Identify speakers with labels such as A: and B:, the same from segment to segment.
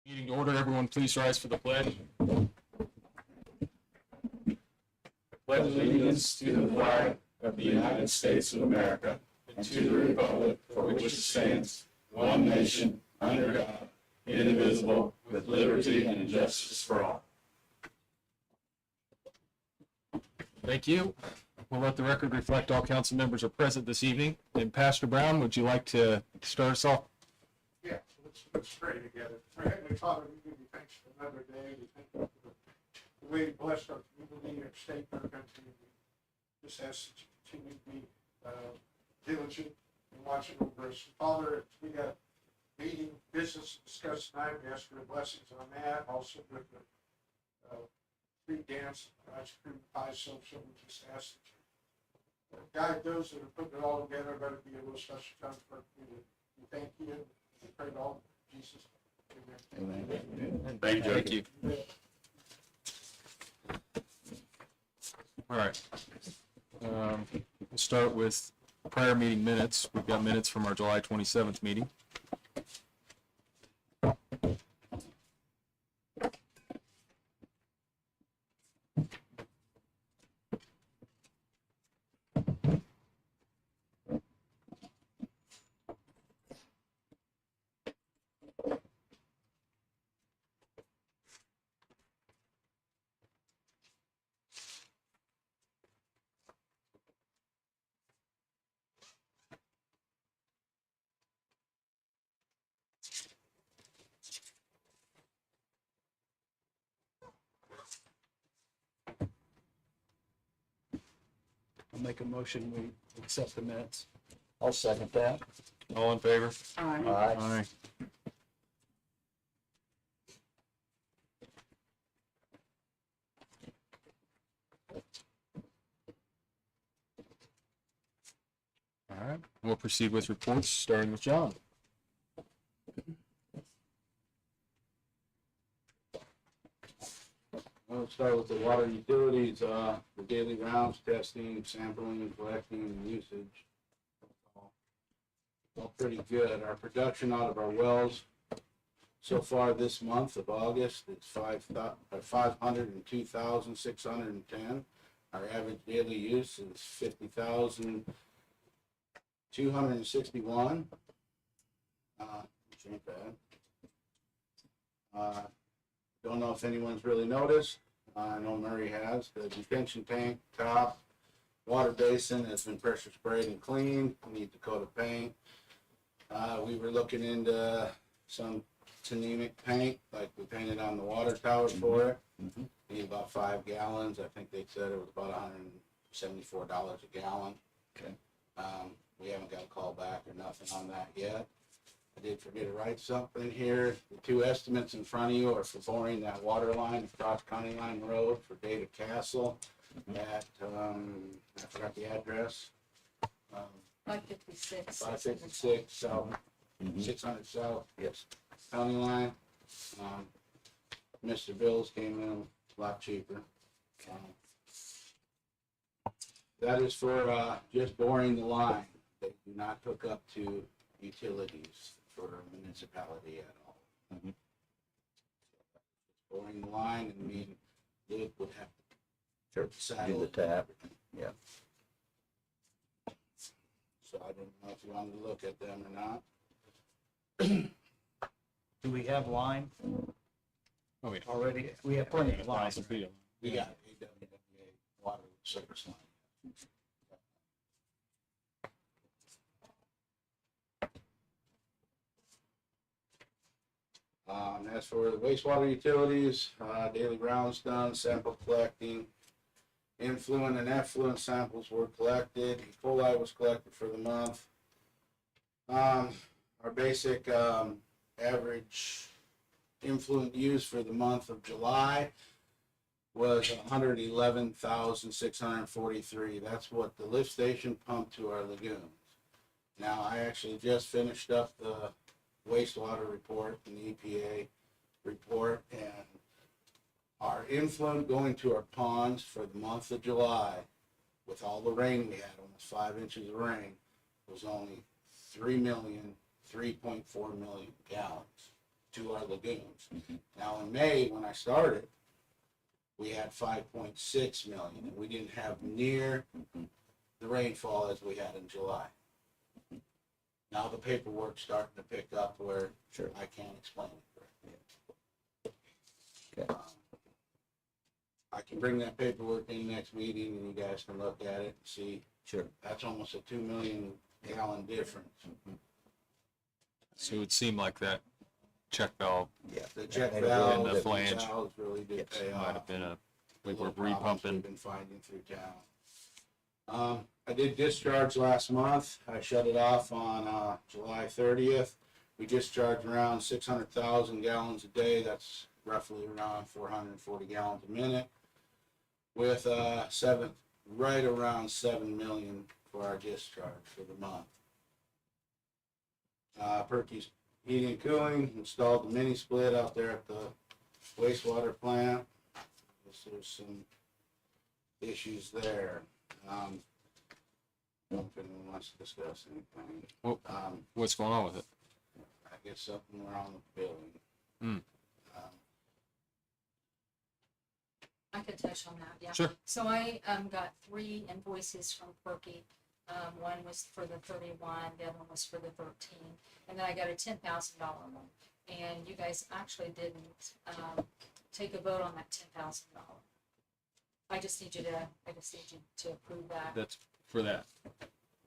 A: Meeting to order. Everyone please rise for the pledge.
B: Pledge allegiance to the flag of the United States of America and to the republic for which it stands, one nation, under God, indivisible, with liberty and justice for all.
A: Thank you. We'll let the record reflect all council members are present this evening. And Pastor Brown, would you like to start us off?
C: Yeah, let's pray together. Our Heavenly Father, we give you thanks for another day. We thank you for the way you blessed our community, our state, and our country. We just ask that you continue to be diligent in watching over us. Father, we got meeting, business to discuss tonight. We ask for your blessings on that. Also with the free dance, ice cream pie social. We just ask that you guide those that are putting it all together. Let it be a real special time for our community. We thank you. We pray to all in Jesus. Amen.
B: Amen.
A: Thank you. All right. We'll start with prior meeting minutes. We've got minutes from our July 27th meeting.
D: I'll make a motion, we accept the minutes.
B: I'll second that.
A: All in favor?
B: Aye.
A: Aye. All right. We'll proceed with reports, starting with John.
D: I'll start with the water utilities, the daily rounds, testing, sampling, collecting, and usage. All pretty good. Our production out of our wells so far this month of August is 502,610. Our average daily use is 50,261. Which ain't bad. Don't know if anyone's really noticed. I know Murray has. The detention tank top water basin has been pressure sprayed and cleaned. We need to coat of paint. We were looking into some Tanemic paint, like we painted on the water tower for it. Need about 5 gallons. I think they said it was about $174 a gallon.
B: Okay.
D: We haven't got a call back or nothing on that yet. I did forget to write something here. The 2 estimates in front of you are for boring that water line across County Line Road for David Castle at, I forgot the address.
E: 556.
D: 556 South, 600 South.
B: Yes.
D: County Line. Mr. Bills came in a lot cheaper. That is for just boring the line. They do not hook up to utilities for a municipality at all. Boring the line, and me and Luke would have to saddle
B: Do the tap. Yeah.
D: So I didn't know if you wanted to look at them or not.
F: Do we have line
A: Oh, wait.
F: already? We have plenty of lines.
D: We got AWWA water service line. As for the wastewater utilities, daily rounds done, sample collecting, influent and effluent samples were collected, E. coli was collected for the month. Our basic average influent use for the month of July was 111,643. That's what the lift station pumped to our lagoons. Now, I actually just finished up the wastewater report and the EPA report, and our inflow going to our ponds for the month of July, with all the rain we had, almost 5 inches of rain, was only 3.4 million gallons. to our lagoons. Now, in May, when I started, we had 5.6 million, and we didn't have near the rainfall as we had in July. Now the paperwork's starting to pick up where
F: Sure.
D: I can't explain it correctly.
F: Okay.
D: I can bring that paperwork in next meeting and you guys can look at it and see,
F: Sure.
D: that's almost a 2 million gallon difference.
A: So it seemed like that check valve
F: Yeah.
D: The check
F: made a
D: valve,
A: and the
D: the
A: flange.
D: valves really did pay
A: might have
D: off.
A: been a, we
D: Little
A: were
D: problems We've
A: repumping.
D: been finding through town. I did discharge last month. I shut it off on, July 30th. We discharged around 600,000 gallons a day. That's roughly around 440 gallons a minute. With, right around 7 million for our discharge for the month. Perky's Heating and Cooling installed the mini split out there at the wastewater plant. There's some issues there. I don't know if anyone wants to discuss anything.
A: Well-
D: Um,
A: What's going on with it?
D: I guess something wrong with the building.
A: Hmm.
E: I could touch on that, yeah.
A: Sure.
E: So I, got 3 invoices from Perky. One was for the 31, the other one was for the 13, and then I got a $10,000 one. And you guys actually didn't, take a vote on that $10,000. I just need you to approve that,
A: That's for that,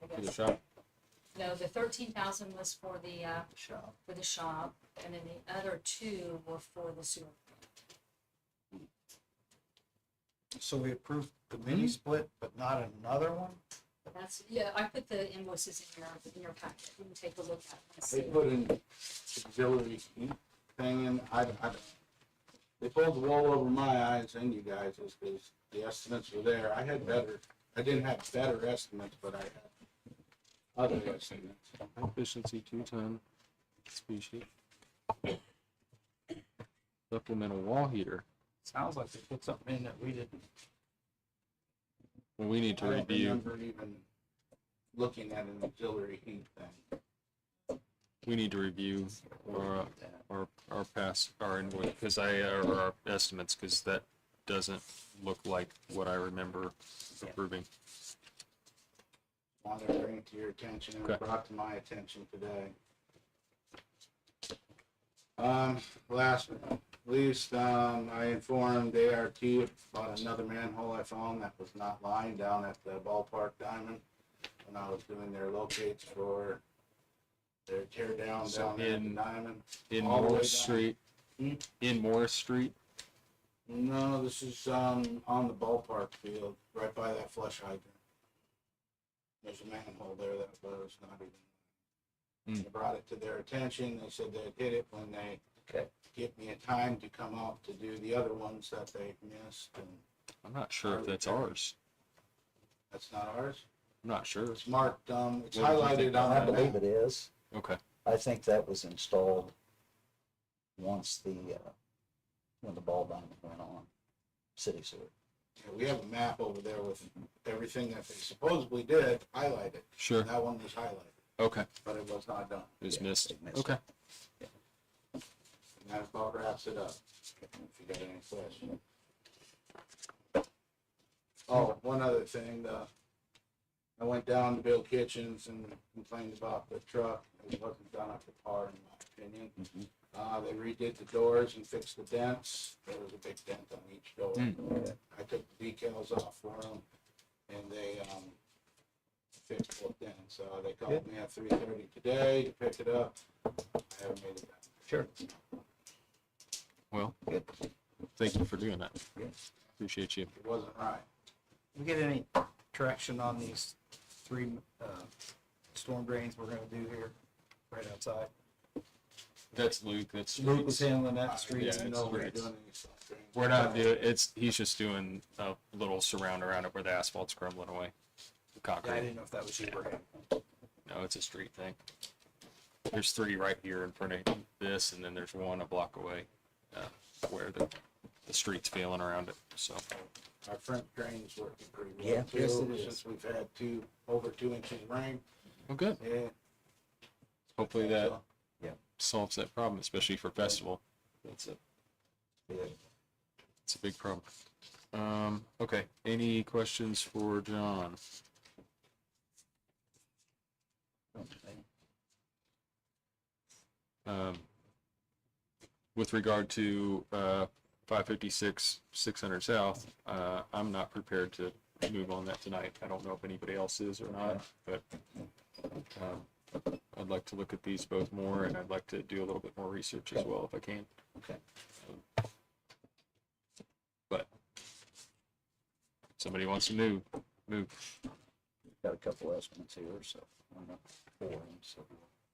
E: I
A: for the
E: guess.
A: shop.
E: No, the 13,000 was for the
F: Shop.
E: shop, and then the other 2 were for the sewer.
F: So we approved the mini split, but not another one?
E: That's, yeah, I put the invoices in your packet, you can take a look at them and
D: They
E: see.
D: put an auxiliary heat thing in, they pulled the wool over my eyes and you guys, because the estimates were there. I didn't have better estimates, but I had other estimates.
A: Efficiency 2-ton species. Supplemental wall heater.
F: Sounds like they put something in that we didn't.
A: Well, we need to
D: I don't
A: review,
D: remember even looking at an auxiliary heat thing.
A: we need to review our past, our invoice, because or our estimates, because that doesn't look like what I remember approving.
D: Wanted to bring it to your attention and
A: Okay.
D: brought to my attention today. Last but not least, I informed ART about another manhole I found that was not lined down at the ballpark diamond when I was doing their locates for their tear down
A: So
D: down there at the
A: in-
D: diamond.
A: In
D: All the way
A: Morris
D: down.
A: Street,
D: Hmm?
A: in Morris Street,
D: No, this is, on the ballpark field, right by that flush hydrant. There's a manhole there that was not even. I brought it to their attention, they said they'd hit it when they
F: Okay.
D: give me a time to come out to do the other ones that they missed, and
A: I'm not sure if that's ours.
D: that's not ours.
A: I'm not sure.
D: It's marked, it's
A: What did you
D: highlighted
A: think?
D: on
G: I
D: that
G: believe
D: map.
G: it is.
A: Okay,
G: I think that was installed once when the ball diamond went on, city sewer.
D: Yeah, we have a map over there with everything that they supposedly did highlighted.
A: sure,
D: That one was highlighted,
A: okay,
D: but it was not done.
A: it was
G: Yeah,
A: missed,
G: they missed
A: okay.
D: And that about wraps it up, if you got any questions. Oh, one other thing, I went down to Bill Kitchens and complained about the truck. It wasn't done up to par, in my opinion. They redid the doors and fixed the dents. There was a big dent on each door. I took the decals off for them, and they, fixed both dents. So they called me at 3:30 today to pick it up. I haven't made it back.
F: Sure.
A: Well,
G: Good.
A: thank you for doing that.
G: Yeah.
A: Appreciate you.
D: It wasn't right.
F: We get any traction on these 3 storm drains we're gonna do here, right outside?
A: That's Luke, that's.
F: Luke was handling that street.
A: Yeah,
D: I didn't
A: it's
D: know we were
A: great.
D: doing any stuff.
A: We're not doing, he's just doing a little surround around it where the asphalt's crumbling away. The
F: Yeah, I
A: concrete.
F: didn't know if that was you or him.
A: No, it's a street thing. There's 3 right here in front of this, and then there's 1 a block away, where the street's failing around it, so.
D: Our front drain's working pretty well.
G: Yeah,
D: too,
F: yes, it is.
D: Since we've had over 2 inches of rain.
A: Well, good.
D: Yeah.
A: Hopefully that
G: Yeah.
A: solves that problem, especially for festival. It's
G: Yeah.
A: a big problem. Okay, any questions for John? With regard to 556 600 South, I'm not prepared to move on that tonight. I don't know if anybody else is or not, but I'd like to look at these both more, and I'd like to do a little bit more research as well if I can.
G: Okay.
A: But somebody wants to move.
G: Got a couple estimates here, so I'm not for them, so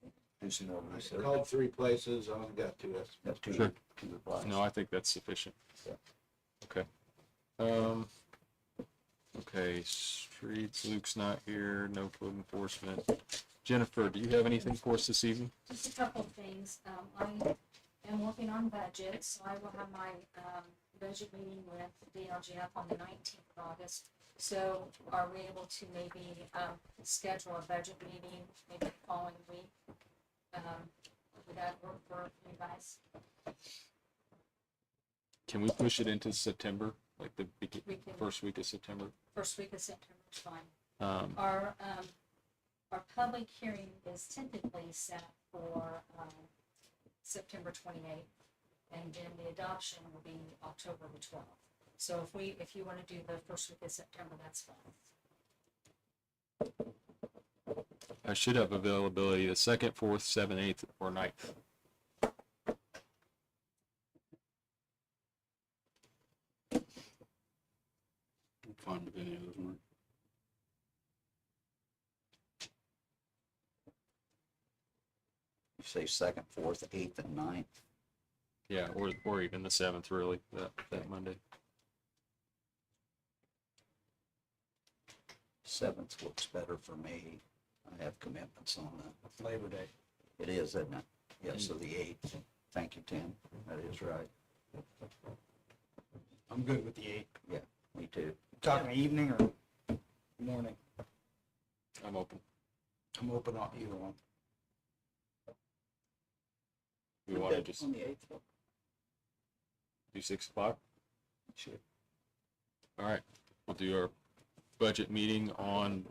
G: we'll do some more
D: I
G: research.
D: called 3 places, I only got 2 estimates.
G: Got two,
A: Sure.
G: two replies.
A: No, I think that's sufficient.
G: Yeah.
A: Okay. Okay, streets, Luke's not here, no code enforcement. Jennifer, do you have anything for us this evening?
E: Just a couple of things. I am working on budget, so I will have my, budget meeting with DLGF on the 19th of August. So are we able to maybe, schedule a budget meeting maybe the following week? Would that work for you guys?
A: Can we push it into September, like the
E: We can,
A: first week of September?
E: first week of September is fine.
A: Um,
E: Our public hearing is typically set for, September 28th, and then the adoption will be October the 12th. So if you want to do the first week of September, that's fine.
A: I should have availability the 2nd, 4th, 7th, 8th, or 9th.
B: I'm fine with any of those, Mark.
G: You say 2nd, 4th, 8th, and 9th.
A: Yeah, or even the 7th, really, that Monday.
G: 7th looks better for me. I have commitments on that.
F: Labor Day.
G: It is, isn't it? Yeah, so the 8th. Thank you, Tim. That is right.
F: I'm good with the 8th.
G: Me too.
F: Talking evening or morning?
A: I'm open.
F: I'm open on either one.
A: We want to just
G: On the 8th.
A: do 6 o'clock?
G: Sure.
A: All right, we'll do our budget meeting on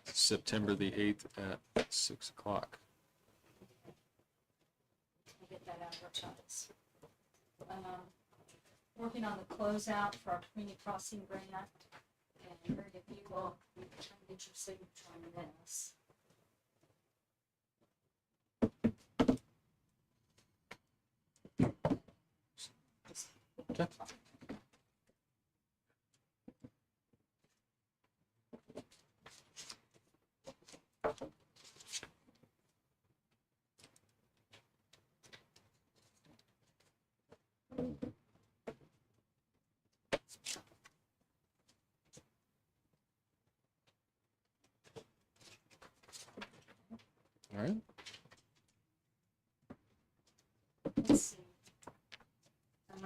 A: September the 8th at 6 o'clock.
E: I'll get that advertised. Working on the closeout for our community crossing grant. And Mary, if you will, try and get your signature on this.
A: Okay. All right.
E: Let's see.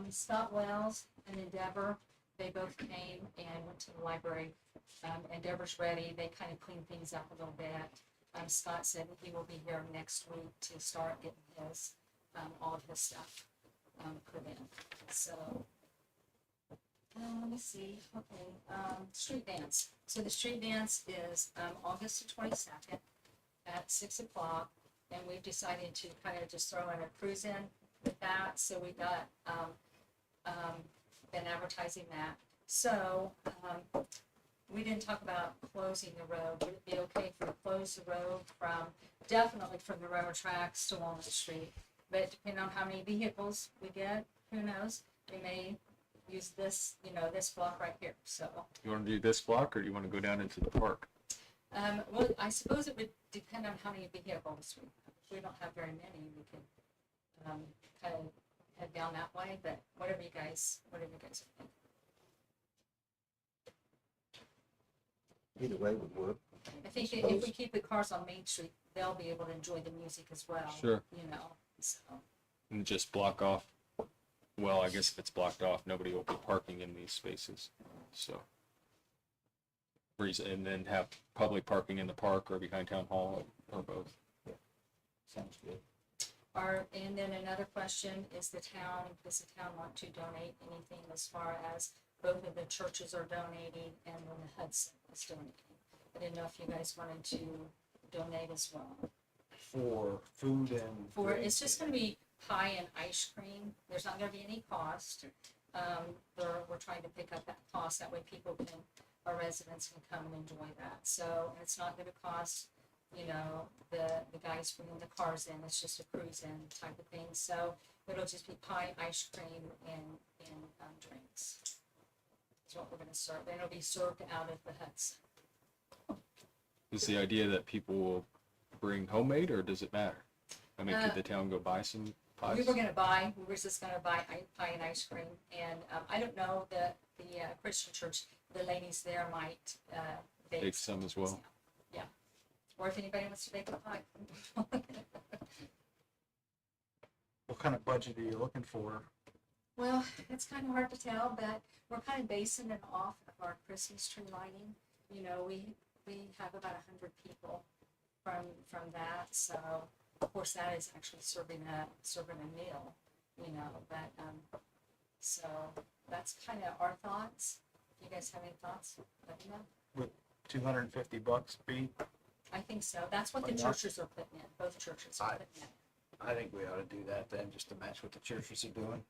E: Scott Wells and Endeavor, they both came and went to the library. Endeavor's ready. They kind of cleaned things up a little bit. Scott said that he will be here next week to start getting his, all of his stuff, put in. So, let me see. Okay, street dance. So the street dance is, August the 22nd at 6 o'clock. And we've decided to kind of just throw in a cruise in with that. So we got, been advertising that. So, we didn't talk about closing the road. Would it be okay if we close the road definitely from the railroad tracks to Walnut Street? But depending on how many vehicles we get, who knows? We may use this, this block right here, so.
A: You want to do this block, or do you want to go down into the park?
E: Well, I suppose it would depend on how many vehicles. If we don't have very many, we can, kind of head down that way, but whatever you guys think.
G: Either way would work.
E: I think that if we keep the cars on Main Street, they'll be able to enjoy the music as well.
A: Sure.
E: So.
A: And just block off, well, I guess if it's blocked off, nobody will be parking in these spaces, so. And then have public parking in the park or behind town hall, or both.
G: Sounds good.
E: And then another question is does the town want to donate anything as far as both of the churches are donating and then the Hudson is donating? I didn't know if you guys wanted to donate as well.
F: For food and.
E: It's just gonna be pie and ice cream. There's not gonna be any cost. We're trying to pick up that cost. That way our residents can come and enjoy that. So it's not gonna cost, the guys bringing the cars in. It's just a cruise in type of thing. So it'll just be pie, ice cream, and drinks. That's what we're gonna serve. And it'll be served out of the Hudson.
A: Is the idea that people will bring homemade, or does it matter? I mean, could the town go buy some pies?
E: We were just gonna buy pie and ice cream, and, I don't know, the Christian church, the ladies there might,
A: Bake some as well.
E: Yeah, or if anybody wants to bake a pie.
F: What kind of budget are you looking for?
E: Well, it's kind of hard to tell, but we're kind of basing it off of our Christmas tree lighting. We have about 100 people from that, so of course that is actually serving a meal, but so that's kind of our thoughts. If you guys have any thoughts, let me know.
F: $250 be?
E: I think so. That's what the
F: Why not?
E: churches are putting in. Both churches are putting in.
F: I think we ought to do that then, just to match what the churches are doing.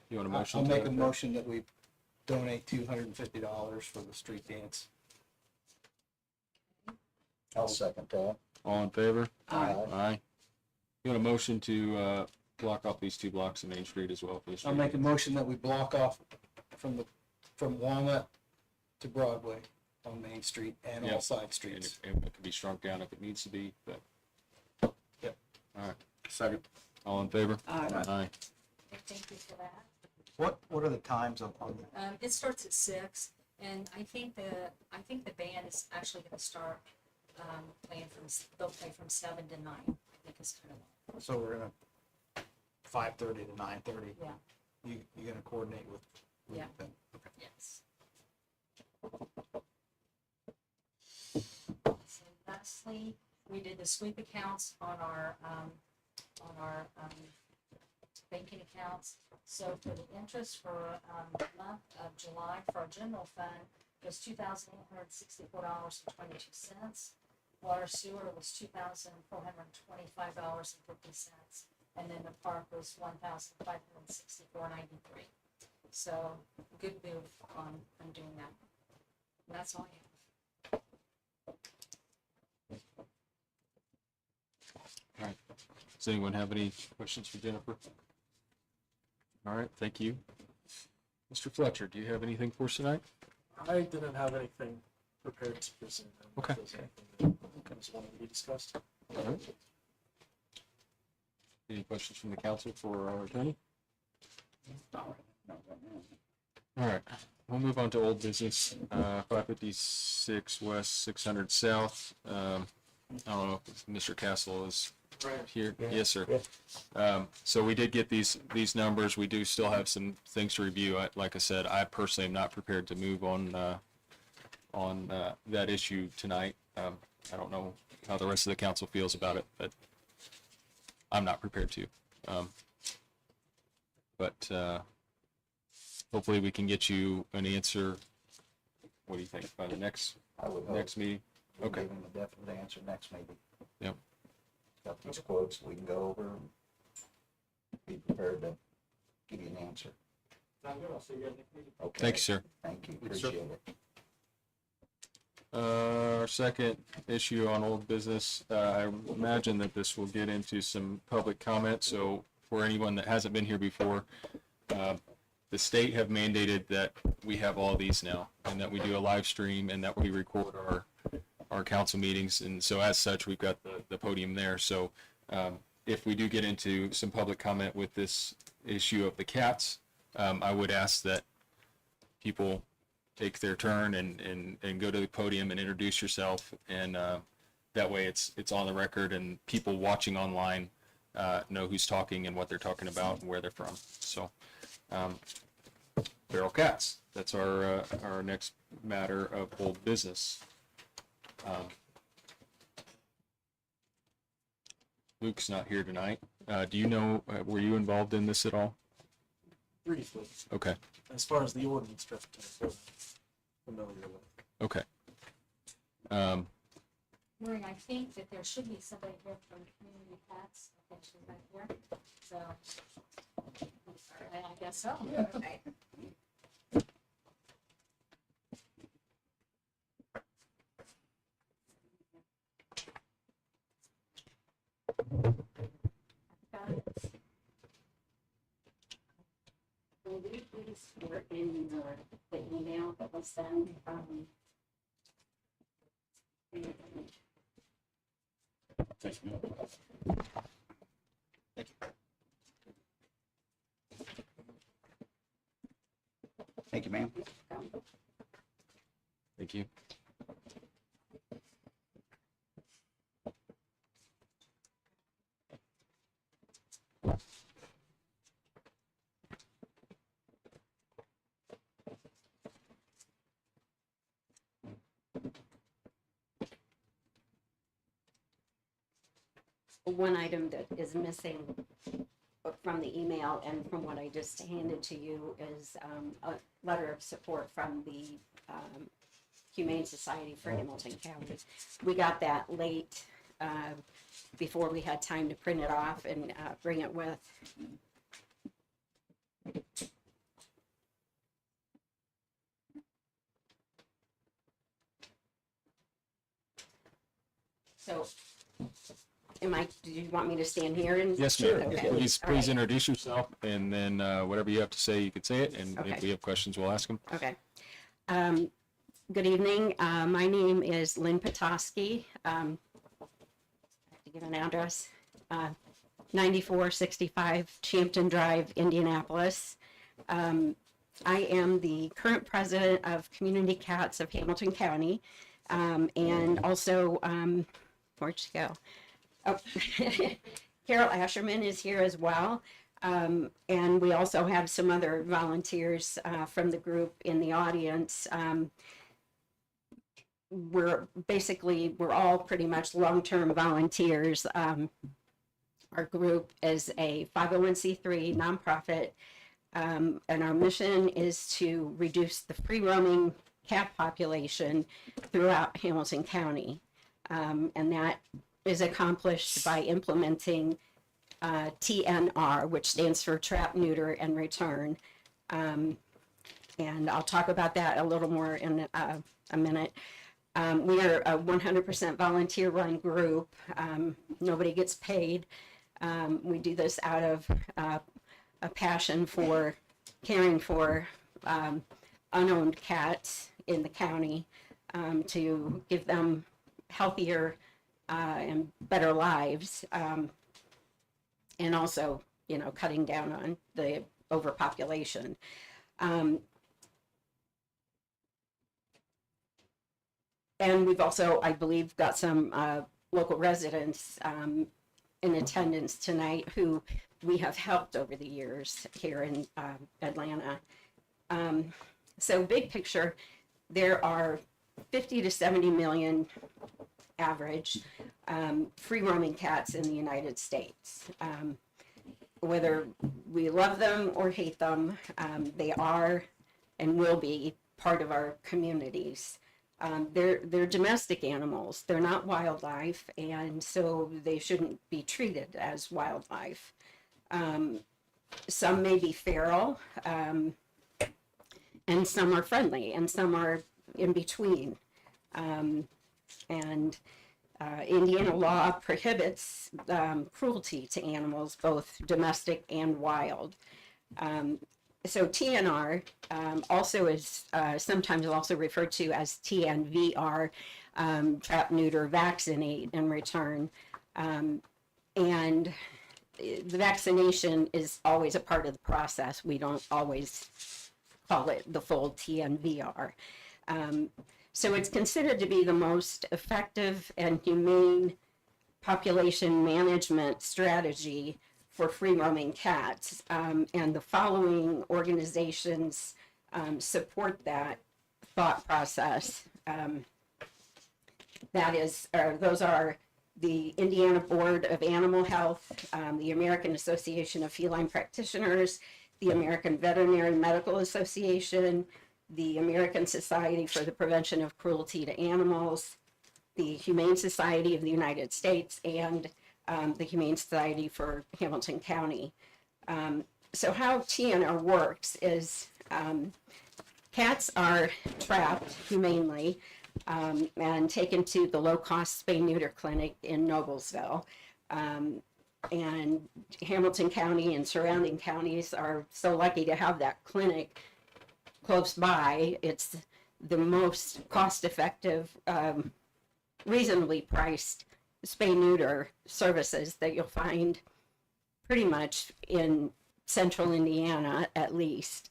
A: You want a motion?
F: I'll
A: to
F: make a
A: that?
F: motion that we donate $250 for the street dance.
G: I'll second that.
A: All in favor?
G: Aye.
A: Aye. You want a motion to block off these 2 blocks of Main Street as well for the street?
F: I'll make a motion that we block off from Walnut to Broadway on Main Street and all
A: Yep.
F: side
A: And
F: streets.
A: it can be shrunk down if it needs to be, but.
F: Yep.
A: All right.
D: Second.
A: All in favor?
E: Aye.
A: Aye.
E: Thank you for that.
F: What are the times on that?
E: It starts at 6, and I think the band is actually going to start they'll play from 7 to 9. I think it's kind of
F: So we're gonna 5:30 to 9:30.
E: Yeah.
F: You're gonna coordinate with
E: Yeah.
F: them?
E: yes. So lastly, we did the sweep accounts on our banking accounts. So for the interest for the month of July for our general fund was $2,864.22. Water sewer was $2,425.50, and then the park was $1,564.93. So good move on doing that. And that's all I have.
A: Does anyone have any questions for Jennifer? All right, thank you. Mr. Fletcher, do you have anything for us tonight?
H: I didn't have anything prepared to present.
A: Okay.
H: If there's anything that was wanted to be discussed.
A: All right. Any questions from the council for our attorney? All right, we'll move on to old business, 556 West, 600 South. I don't know if Mr. Castle is here. Yes, sir. So we did get these numbers. We do still have some things to review. Like I said, I personally am not prepared to move on that issue tonight. I don't know how the rest of the council feels about it, but I'm not prepared to. But hopefully we can get you an answer. What do you think by the next
G: I would hope.
A: meeting?
G: We'll
A: Okay.
G: give him a definite answer next meeting.
A: Yep.
G: Got these quotes we can go over and be prepared to give you an answer.
H: Sounds good. I'll see you guys next meeting.
G: Okay.
A: Thank you, sir.
G: Thank you,
F: Yes, sir.
G: appreciate it.
A: Our second issue on old business, I imagine that this will get into some public comment. So for anyone that hasn't been here before, the state have mandated that we have all these now, and that we do a live stream, and that we record our council meetings. And so as such, we've got the podium there. So if we do get into some public comment with this issue of the cats, I would ask that people take their turn and go to the podium and introduce yourself, and that way it's on the record, and people watching online know who's talking and what they're talking about and where they're from. So feral cats, that's our next matter of old business. Luke's not here tonight. Do you know, were you involved in this at all?
H: Briefly,
A: Okay,
H: as far as the ordinance draft, I'm familiar with.
A: okay.
E: Maureen, I think that there should be somebody here from Community Pets. Okay, she's right here. So, I guess so. Okay. Got it.
I: These were in the email that was sent from.
G: Thank you, ma'am.
A: Thank you.
I: One item that is missing from the email and from what I just handed to you is a letter of support from the Humane Society for Hamilton County. We got that late before we had time to print it off and bring it with. So, do you want me to stand here and?
A: Yes, ma'am.
I: Okay.
A: Please,
I: All right.
A: introduce yourself, and then whatever you have to say, you can say it, and if
I: Okay.
A: we have questions, we'll ask them.
I: Okay. Good evening. My name is Lynn Petoskey. I have to give an address. 9465 Champton Drive, Indianapolis. I am the current president of Community Cats of Hamilton County. And also, where'd she go? Oh, Carol Asherman is here as well. And we also have some other volunteers from the group in the audience. We're all pretty much long-term volunteers. Our group is a 501c3 nonprofit, and our mission is to reduce the free-roaming cat population throughout Hamilton County. And that is accomplished by implementing TNR, which stands for Trap, Neuter, and Return. And I'll talk about that a little more in a minute. We are a 100% volunteer-run group. Nobody gets paid. We do this out of a passion for caring for unowned cats in the county, to give them healthier and better lives, and also, cutting down on the overpopulation. And we've also, I believe, got some local residents in attendance tonight who we have helped over the years here in Atlanta. So big picture, there are 50 to 70 million average free roaming cats in the United States. Whether we love them or hate them, they are and will be part of our communities. They're domestic animals. They're not wildlife, and so they shouldn't be treated as wildlife. Some may be feral, and some are friendly, and some are in between. Indiana law prohibits cruelty to animals, both domestic and wild. So TNR also is sometimes also referred to as TNVR, Trap, Neuter, Vaccinate, and Return. And the vaccination is always a part of the process. We don't always call it the full TNVR. So it's considered to be the most effective and humane population management strategy for free-roaming cats. And the following organizations support that thought process. Those are the Indiana Board of Animal Health, the American Association of Feline Practitioners, the American Veterinary Medical Association, the American Society for the Prevention of Cruelty to Animals, the Humane Society of the United States, and the Humane Society for Hamilton County. So how TNR works is cats are trapped humanely and taken to the low-cost spay-neuter clinic in Noblesville. And Hamilton County and surrounding counties are so lucky to have that clinic close by. It's the most cost-effective, reasonably priced spay-neuter services that you'll find pretty much in central Indiana, at least.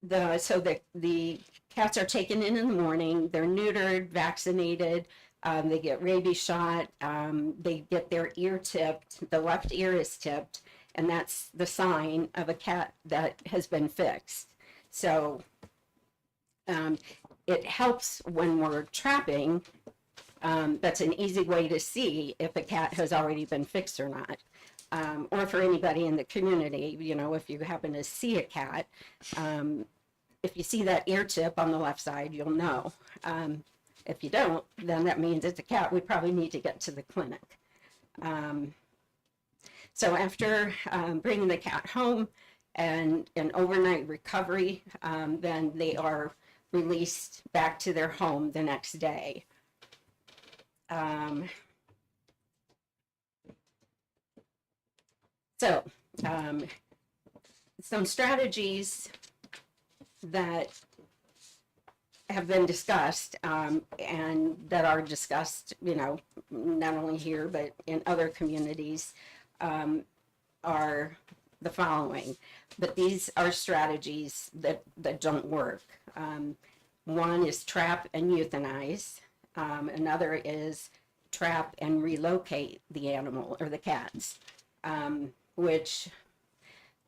I: The cats are taken in the morning. They're neutered, vaccinated. They get rabies shot. They get their ear tipped. The left ear is tipped, and that's the sign of a cat that has been fixed. So it helps when we're trapping. That's an easy way to see if a cat has already been fixed or not. Or for anybody in the community, you know, if you happen to see a cat, if you see that ear tip on the left side, you'll know. If you don't, then that means it's a cat. We probably need to get to the clinic. So after bringing the cat home and an overnight recovery, then they are released back to their home the next day. Some strategies that have been discussed and that are discussed, you know, not only here but in other communities are the following. But these are strategies that don't work. One is trap and euthanize. Another is trap and relocate the animal or the cats, which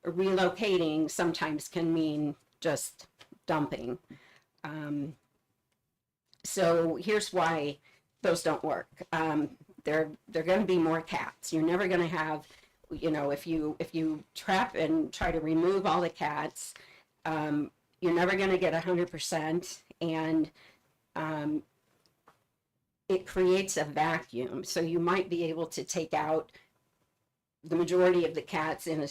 I: relocating sometimes can mean just dumping. So here's why those don't work. They're going to be more cats. You're never going to have, you know, if you trap and try to remove all the cats, you're never going to get 100%, and it creates a vacuum. So you might be able to take out the majority of the cats in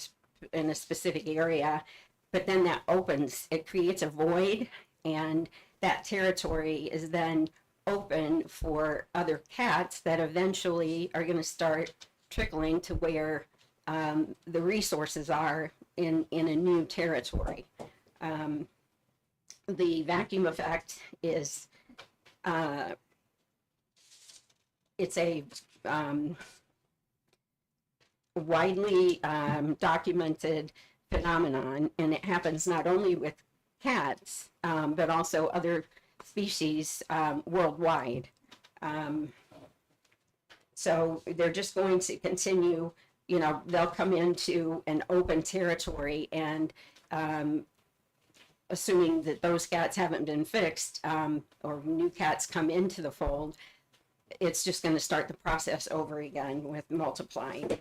I: a specific area, but then that opens, it creates a void, and that territory is then open for other cats that eventually are going to start trickling to where the resources are in a new territory. The vacuum effect is it's a widely documented phenomenon, and it happens not only with cats, but also other species worldwide. So they're just going to continue, you know, they'll come into an open territory, and assuming that those cats haven't been fixed, or new cats come into the fold, it's just going to start the process over again with multiplying.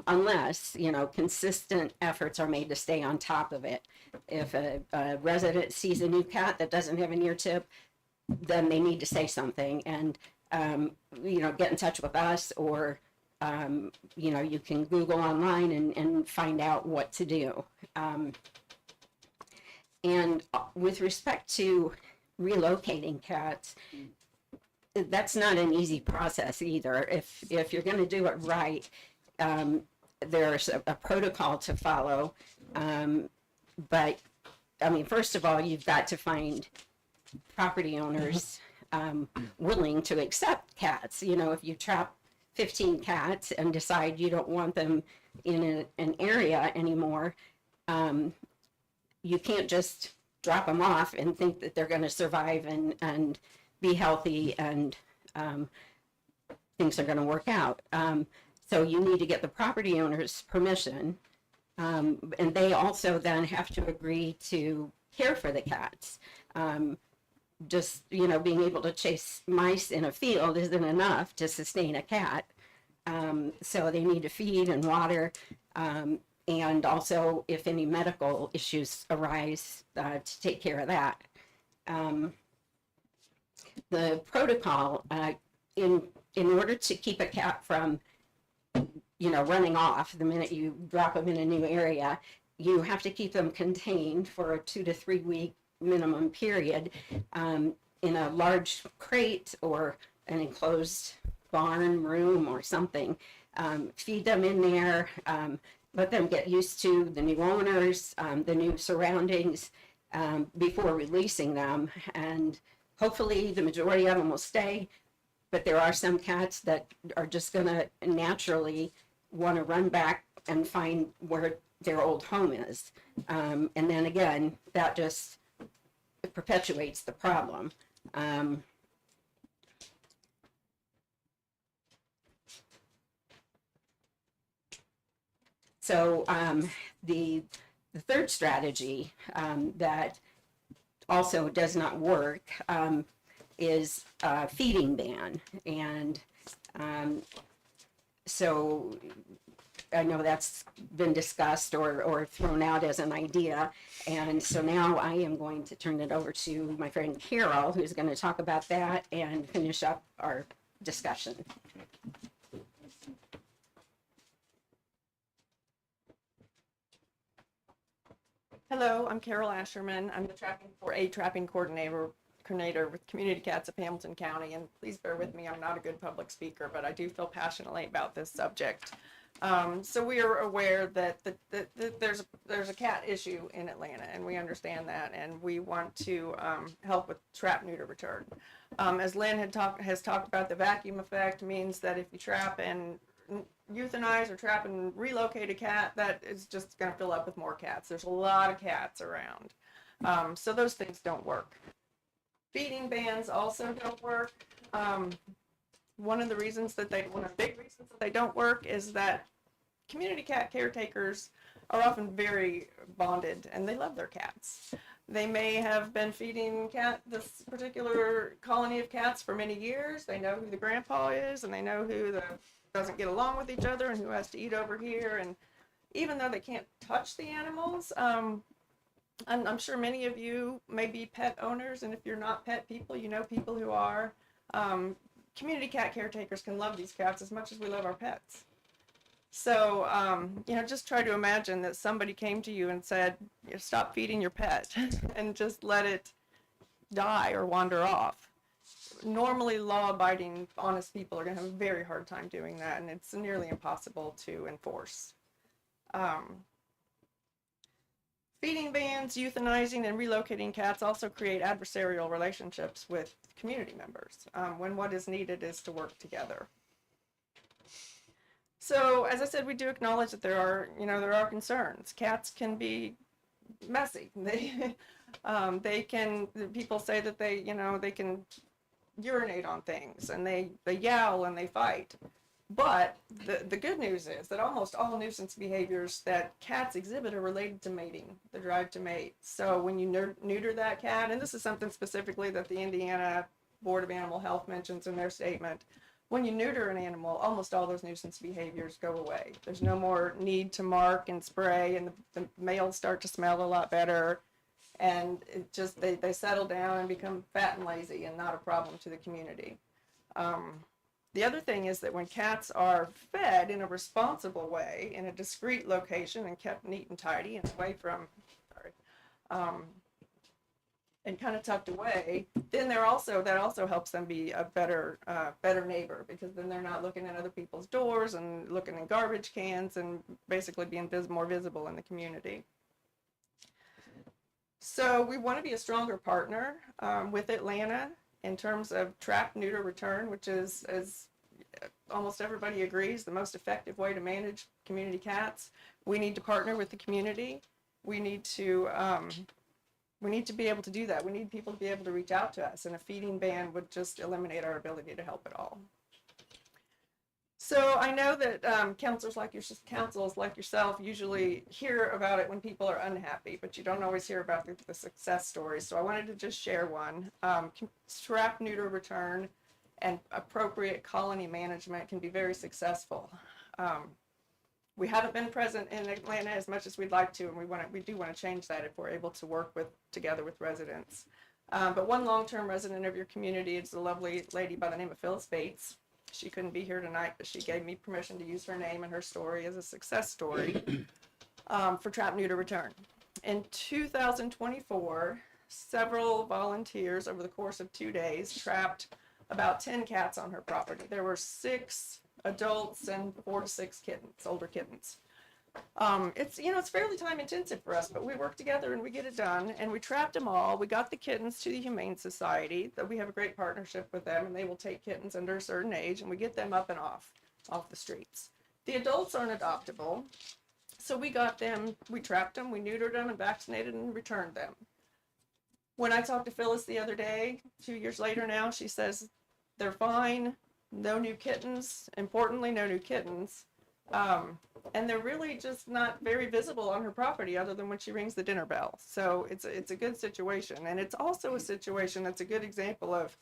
I: Unless, you know, consistent efforts are made to stay on top of it. If a resident sees a new cat that doesn't have an ear tip, then they need to say something and, you know, get in touch with us, or, you know, you can Google online and find out what to do. And with respect to relocating cats, that's not an easy process either. If you're going to do it right, there's a protocol to follow. But I mean, first of all, you've got to find property owners willing to accept cats. You know, if you trap 15 cats and decide you don't want them in an area anymore, you can't just drop them off and think that they're going to survive and be healthy and things are going to work out. So you need to get the property owner's permission, and they also then have to agree to care for the cats. just, being able to chase mice in a field isn't enough to sustain a cat. So they need to feed and water, and also if any medical issues arise, to take care of that. The protocol, in order to keep a cat from, running off the minute you drop them in a new area, you have to keep them contained for a 2 to 3 week minimum period, in a large crate or an enclosed barn room or something. Feed them in there, let them get used to the new owners, the new surroundings, before releasing them. And hopefully the majority of them will stay, but there are some cats that are just gonna naturally want to run back and find where their old home is. And then again, that just perpetuates the problem. So the third strategy that also does not work is a feeding ban. And so I know that's been discussed or thrown out as an idea. And so now I am going to turn it over to my friend Carol, who's going to talk about that and finish up our discussion.
J: Hello, I'm Carol Asherman. I'm the trapping coordinator with Community Cats of Hamilton County. And please bear with me, I'm not a good public speaker, but I do feel passionately about this subject. So we are aware that there's a cat issue in Atlanta, and we understand that, and we want to help with trap, neuter, return. As Lynn has talked about, the vacuum effect means that if you trap and euthanize or trap and relocate a cat, that is just going to fill up with more cats. There's a lot of cats around, so those things don't work. Feeding bans also don't work. One of the big reasons that they don't work is that community cat caretakers are often very bonded and they love their cats. They may have been feeding this particular colony of cats for many years. They know who the grandpa is, and they know who doesn't get along with each other and who has to eat over here. And even though they can't touch the animals, I'm sure many of you may be pet owners, and if you're not pet people, you know people who are. Community cat caretakers can love these cats as much as we love our pets. So, just try to imagine that somebody came to you and said, stop feeding your pet and just let it die or wander off. Normally, law-abiding, honest people are going to have a very hard time doing that, and it's nearly impossible to enforce. Feeding bans, euthanizing, and relocating cats also create adversarial relationships with community members, when what is needed is to work together. So, as I said, we do acknowledge that there are concerns. Cats can be messy. People say that they can urinate on things, and they yowl and they fight. But the good news is that almost all nuisance behaviors that cats exhibit are related to mating, the drive to mate. So when you neuter that cat, and this is something specifically that the Indiana Board of Animal Health mentions in their statement, when you neuter an animal, almost all those nuisance behaviors go away. There's no more need to mark and spray, and the males start to smell a lot better, and it just they settle down and become fat and lazy and not a problem to the community. The other thing is that when cats are fed in a responsible way, in a discreet location and kept neat and tidy and away from, and kind of tucked away, then that also helps them be a better neighbor, because then they're not looking at other people's doors and looking in garbage cans and basically being more visible in the community. So we want to be a stronger partner with Atlanta in terms of trap, neuter, return, which is, as almost everybody agrees, the most effective way to manage community cats. We need to partner with the community. We need to be able to do that. We need people to be able to reach out to us, and a feeding ban would just eliminate our ability to help at all. So I know that councils like yourself usually hear about it when people are unhappy, but you don't always hear about the success stories. So I wanted to just share one. Trap, neuter, return, and appropriate colony management can be very successful. We haven't been present in Atlanta as much as we'd like to, and we do want to change that if we're able to work together with residents. But one long-term resident of your community is a lovely lady by the name of Phyllis Bates. She couldn't be here tonight, but she gave me permission to use her name and her story as a success story for Trap, Neuter, Return. In 2024, several volunteers over the course of 2 days trapped about 10 cats on her property. There were 6 adults and 4 to 6 kittens, older kittens. It's fairly time intensive for us, but we work together and we get it done, and we trapped them all. We got the kittens to the Humane Society, that we have a great partnership with them, and they will take kittens under a certain age, and we get them up and off the streets. The adults aren't adoptable, so we got them, we trapped them, we neutered them and vaccinated and returned them. When I talked to Phyllis the other day, 2 years later now, she says they're fine, no new kittens, importantly, no new kittens. And they're really just not very visible on her property other than when she rings the dinner bell. So it's a good situation. And it's also a situation that's a good example of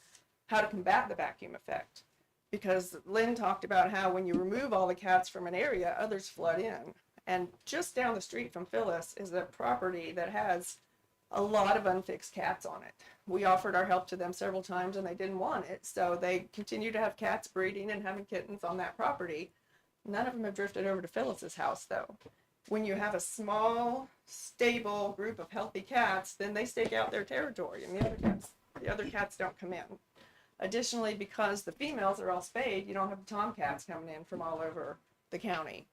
J: how to combat the vacuum effect. Because Lynn talked about how when you remove all the cats from an area, others flood in. And just down the street from Phyllis is a property that has a lot of unfixed cats on it. We offered our help to them several times and they didn't want it. So they continue to have cats breeding and having kittens on that property. None of them have drifted over to Phyllis's house, though. When you have a small, stable group of healthy cats, then they stake out their territory, and the other cats don't come in. Additionally, because the females are all spayed, you don't have the tomcats coming in from all over the county.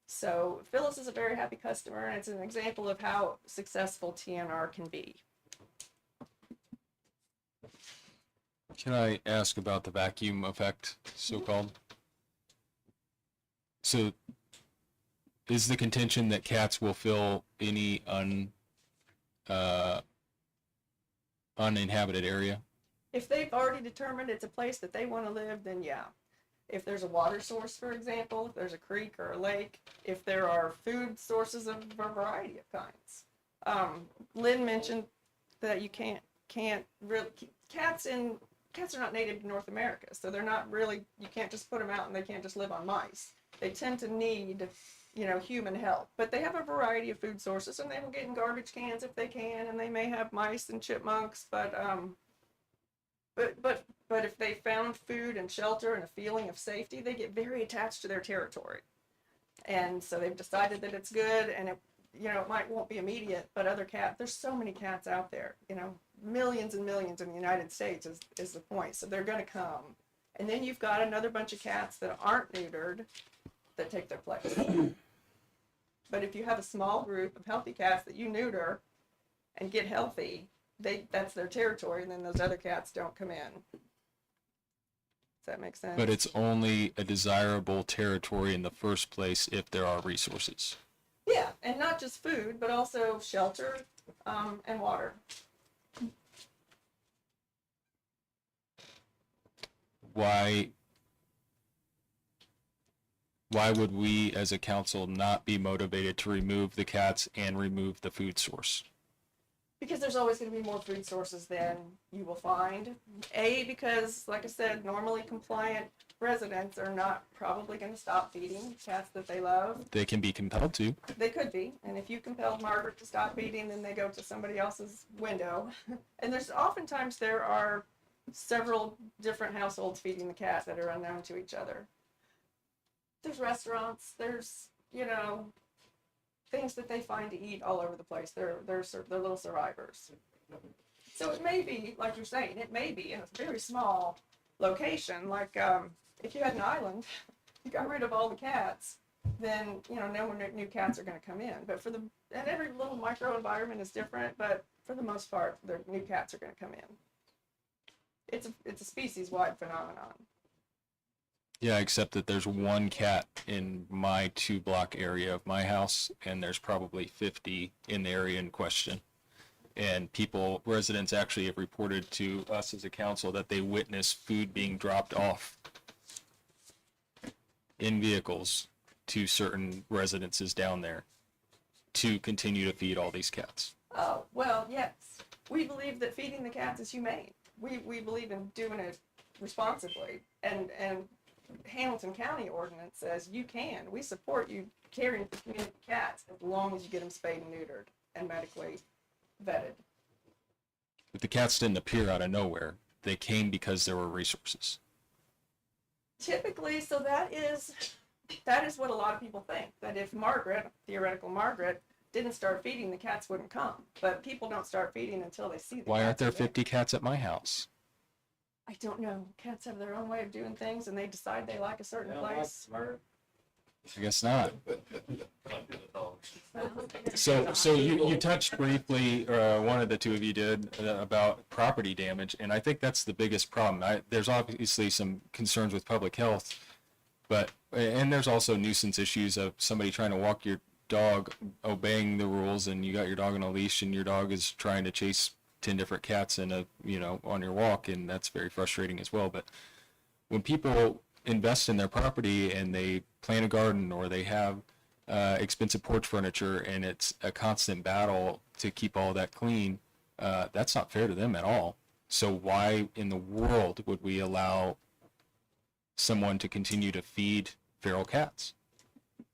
J: So Phyllis is a very happy customer, and it's an example of how successful TNR can be.
A: Can I ask about the vacuum effect, so-called? So, is the contention that cats will fill any uninhabited area?
J: If they've already determined it's a place that they want to live, then yeah. If there's a water source, for example, if there's a creek or a lake, if there are food sources of a variety of kinds. Lynn mentioned that you can't really, cats are not native to North America, so they're not really, you can't just put them out and they can't just live on mice. They tend to need, human help, but they have a variety of food sources, and they will get in garbage cans if they can, and they may have mice and chipmunks, but if they found food and shelter and a feeling of safety, they get very attached to their territory, and so they've decided that it's good, and it won't be immediate, but there's so many cats out there, millions and millions in the United States is the point, so they're going to come, and then you've got another bunch of cats that aren't neutered that take their place. But if you have a small group of healthy cats that you neuter and get healthy, that's their territory, and then those other cats don't come in. Does that make sense?
A: But it's only a desirable territory in the first place if there are resources.
J: Yeah, and not just food, but also shelter and water.
A: Why would we as a council not be motivated to remove the cats and remove the food source?
J: Because there's always going to be more food sources than you will find. Because, like I said, normally compliant residents are not probably going to stop feeding cats that they love.
A: They can be compelled to.
J: They could be. And if you compelled Margaret to stop feeding, then they go to somebody else's window. And oftentimes there are several different households feeding the cat that are unknown to each other. There's restaurants, there's, things that they find to eat all over the place. They're little survivors. So it may be, like you're saying, it may be in a very small location. Like if you had an island, you got rid of all the cats, then, no more new cats are going to come in. But and every little microenvironment is different, but for the most part, the new cats are going to come in. It's a species-wide phenomenon.
A: Yeah, except that there's one cat in my 2-block area of my house, and there's probably 50 in the area in question. And residents actually have reported to us as a council that they witnessed food being dropped off. in vehicles to certain residences down there to continue to feed all these cats.
J: Oh, well, yes. We believe that feeding the cats is humane. We believe in doing it responsibly. And Hamilton County ordinance says you can. We support you caring for community cats as long as you get them spayed and neutered and medically vetted.
A: But the cats didn't appear out of nowhere. They came because there were resources.
J: Typically, so that is what a lot of people think, that if Margaret, theoretical Margaret, didn't start feeding, the cats wouldn't come. But people don't start feeding until they see the
A: Why aren't
J: cats
A: there
J: are
A: 50 cats at my house?
J: I don't know. Cats have their own way of doing things, and they decide they like a certain place.
A: I guess not. So you touched briefly, one of the two of you did, about property damage, and I think that's the biggest problem. There's obviously some concerns with public health, and there's also nuisance issues of somebody trying to walk your dog, obeying the rules, and you got your dog on a leash, and your dog is trying to chase 10 different cats on your walk, and that's very frustrating as well. But when people invest in their property and they plant a garden or they have expensive porch furniture and it's a constant battle to keep all that clean, that's not fair to them at all. So why in the world would we allow someone to continue to feed feral cats?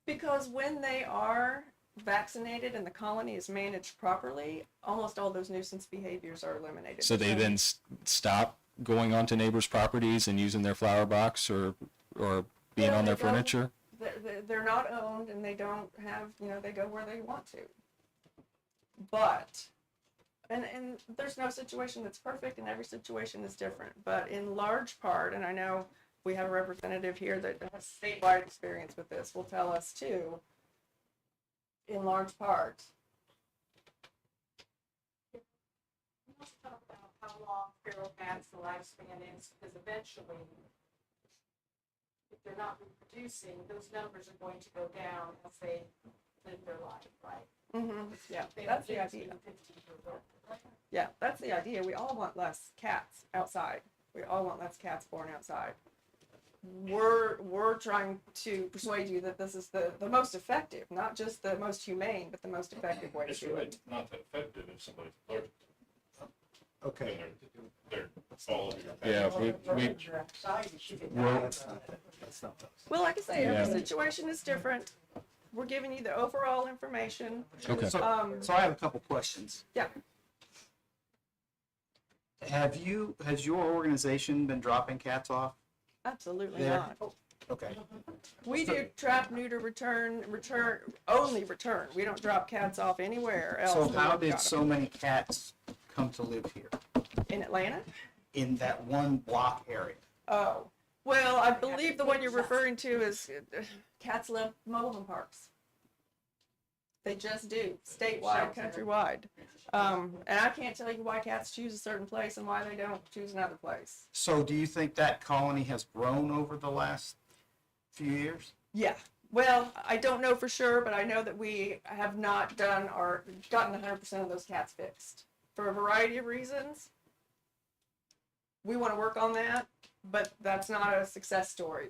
J: Because when they are vaccinated and the colony is managed properly, almost all those nuisance behaviors are eliminated.
A: So they then stop going onto neighbors' properties and using their flower box or being
J: Well,
A: on their
J: they don't-
A: furniture?
J: They're not owned, and they don't have, they go where they want to. But, and there's no situation that's perfect, and every situation is different. But in large part, and I know we have a representative here that has statewide experience with this, will tell us too, in large part.
K: We also talk about how long feral cats the lifespan is, because eventually, if they're not reproducing, those numbers are going to go down as they live their life, right?
J: Yeah,
K: They
J: that's
K: don't
J: the
K: live to
J: idea.
K: 50 years old.
J: Yeah, that's the idea. We all want less cats outside. We all want less cats born outside. We're trying to persuade you that this is the most effective, not just the most humane, but the most effective way to
B: It's
J: do
B: really
J: it.
B: not that effective if somebody's allergic
F: Okay.
B: to they're following your
A: Yeah,
F: That's not those.
J: Well, like I say, every
A: Yeah.
J: situation is different. We're giving you the overall information.
A: Okay.
F: So I have a couple questions.
J: Yeah.
F: Has your organization been dropping cats off?
J: Absolutely
F: There.
J: not.
F: Okay.
J: We do trap, neuter, only return. We don't drop cats off anywhere else.
F: So
J: than
F: how
J: we've
F: did
J: got 'em.
F: so many cats come to live here
J: In Atlanta?
F: in that one block area?
J: Oh, well, I believe the one you're referring to is cats love mobile home parks. They just do, statewide, countrywide. And I can't tell you why cats choose a certain place and why they don't choose another place.
F: So do you think that colony has grown over the last few years?
J: Yeah, well, I don't know for sure, but I know that we have not done or gotten 100% of those cats fixed for a variety of reasons. We want to work on that, but that's not a success story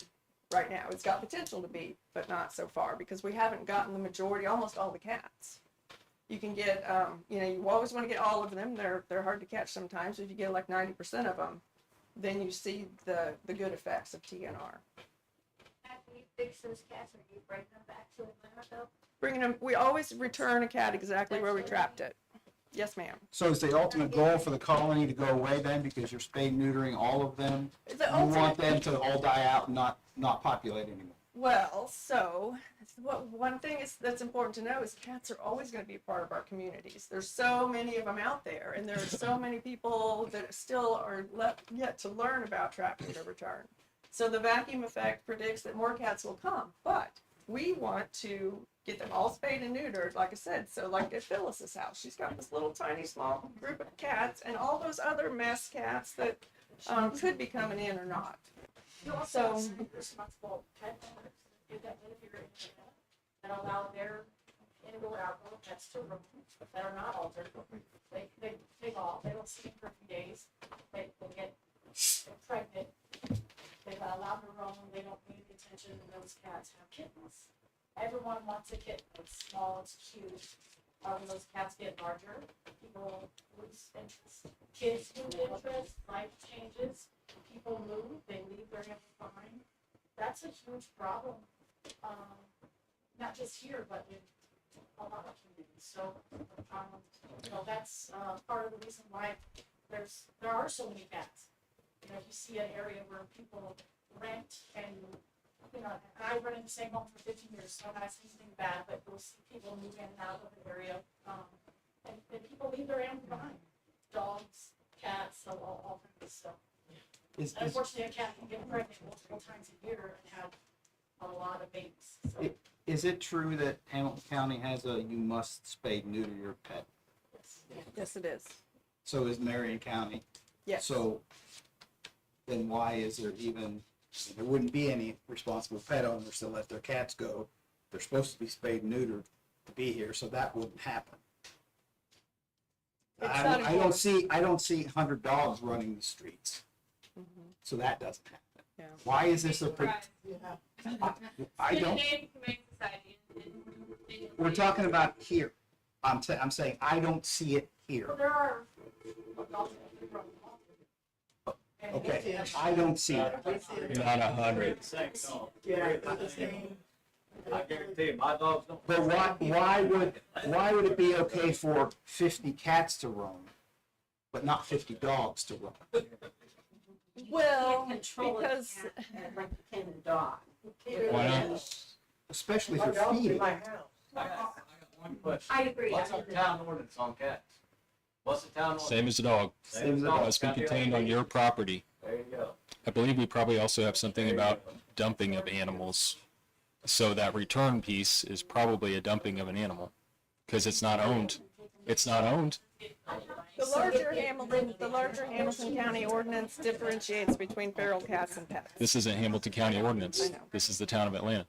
J: right now. It's got potential to be, but not so far because we haven't gotten the majority, almost all the cats. You can get, you always want to get all of them. They're hard to catch sometimes. If you get like 90% of them, then you see the good effects of TNR.
K: After you fix those cats, are you bringing them back to Atlanta though?
J: Bringing them, we always return a cat exactly where we trapped it. Yes, ma'am.
F: So is the ultimate goal for the colony to go away then because you're spay neutering all of them?
J: The
F: You want
J: ultimate-
F: them to all die out and not populate anymore?
J: Well, so one thing that's important to know is cats are always going to be a part of our communities. There's so many of them out there, and there are so many people that still are yet to learn about trap, neuter, return. So the vacuum effect predicts that more cats will come, but we want to get them all spayed and neutered, like I said. So like at Phyllis's house, she's got this little tiny small group of cats, and all those other mess cats that could be coming in or not.
K: You also
J: So-
K: have responsible pet owners that do that if you're in Atlanta and allow their indoor outdoor pets to roam that are not altered. They take off, they don't see them for a few days, they get pregnant, they allow them to roam, they don't need the attention of those cats. everyone wants a kitten, it's small, it's cute. When those cats get larger, people lose interest. Kids lose interest, life changes, people move, they leave their animals behind. That's a huge problem, not just here, but in a lot of communities. So, that's part of the reason why there are so many cats. You see an area where people rent and, and I run in the same home for 15 years, so I'm not seeing anything bad, but you'll see people move in and out of the area, and people leave their animals behind. Dogs, cats, so all kinds of stuff. Unfortunately, a cat can get pregnant multiple times a year and have a lot of babies. So,
F: Is it true that Hamilton County has a you must spay neuter your pet?
J: Yes, it is.
F: So is Marion County.
J: Yes.
F: So then why is there even, there wouldn't be any responsible pet owners to let their cats go. They're supposed to be spayed and neutered to be here, so that wouldn't happen.
J: It's
F: I
J: not
F: don't
J: enforced.
F: I don't see 100 dogs running the streets. So that doesn't happen.
J: Yeah.
F: Why is this I don't, we're talking about here. I'm saying I don't see it here.
K: there are adults that run off. And
F: Okay, I don't see it.
A: Not 100.
H: I guarantee you, my dogs don't.
F: But why would it be okay for 50 cats to roam, but not 50 dogs to roam?
J: Well,
I: Control it,
J: because
I: like you can a dog.
A: Why not?
F: Especially for feeding.
H: I got one question.
I: I agree.
H: What's our town ordinance on cats? What's the town ordinance?
A: Same as a dog.
F: Same as a
A: Must be contained on your property.
H: There you go.
A: I believe we probably also have something about dumping of animals. So that return piece is probably a dumping of an animal because it's not owned. It's not owned.
J: the larger Hamilton County ordinance differentiates between feral cats and pets.
A: This isn't Hamilton County ordinance. This is the town of Atlanta.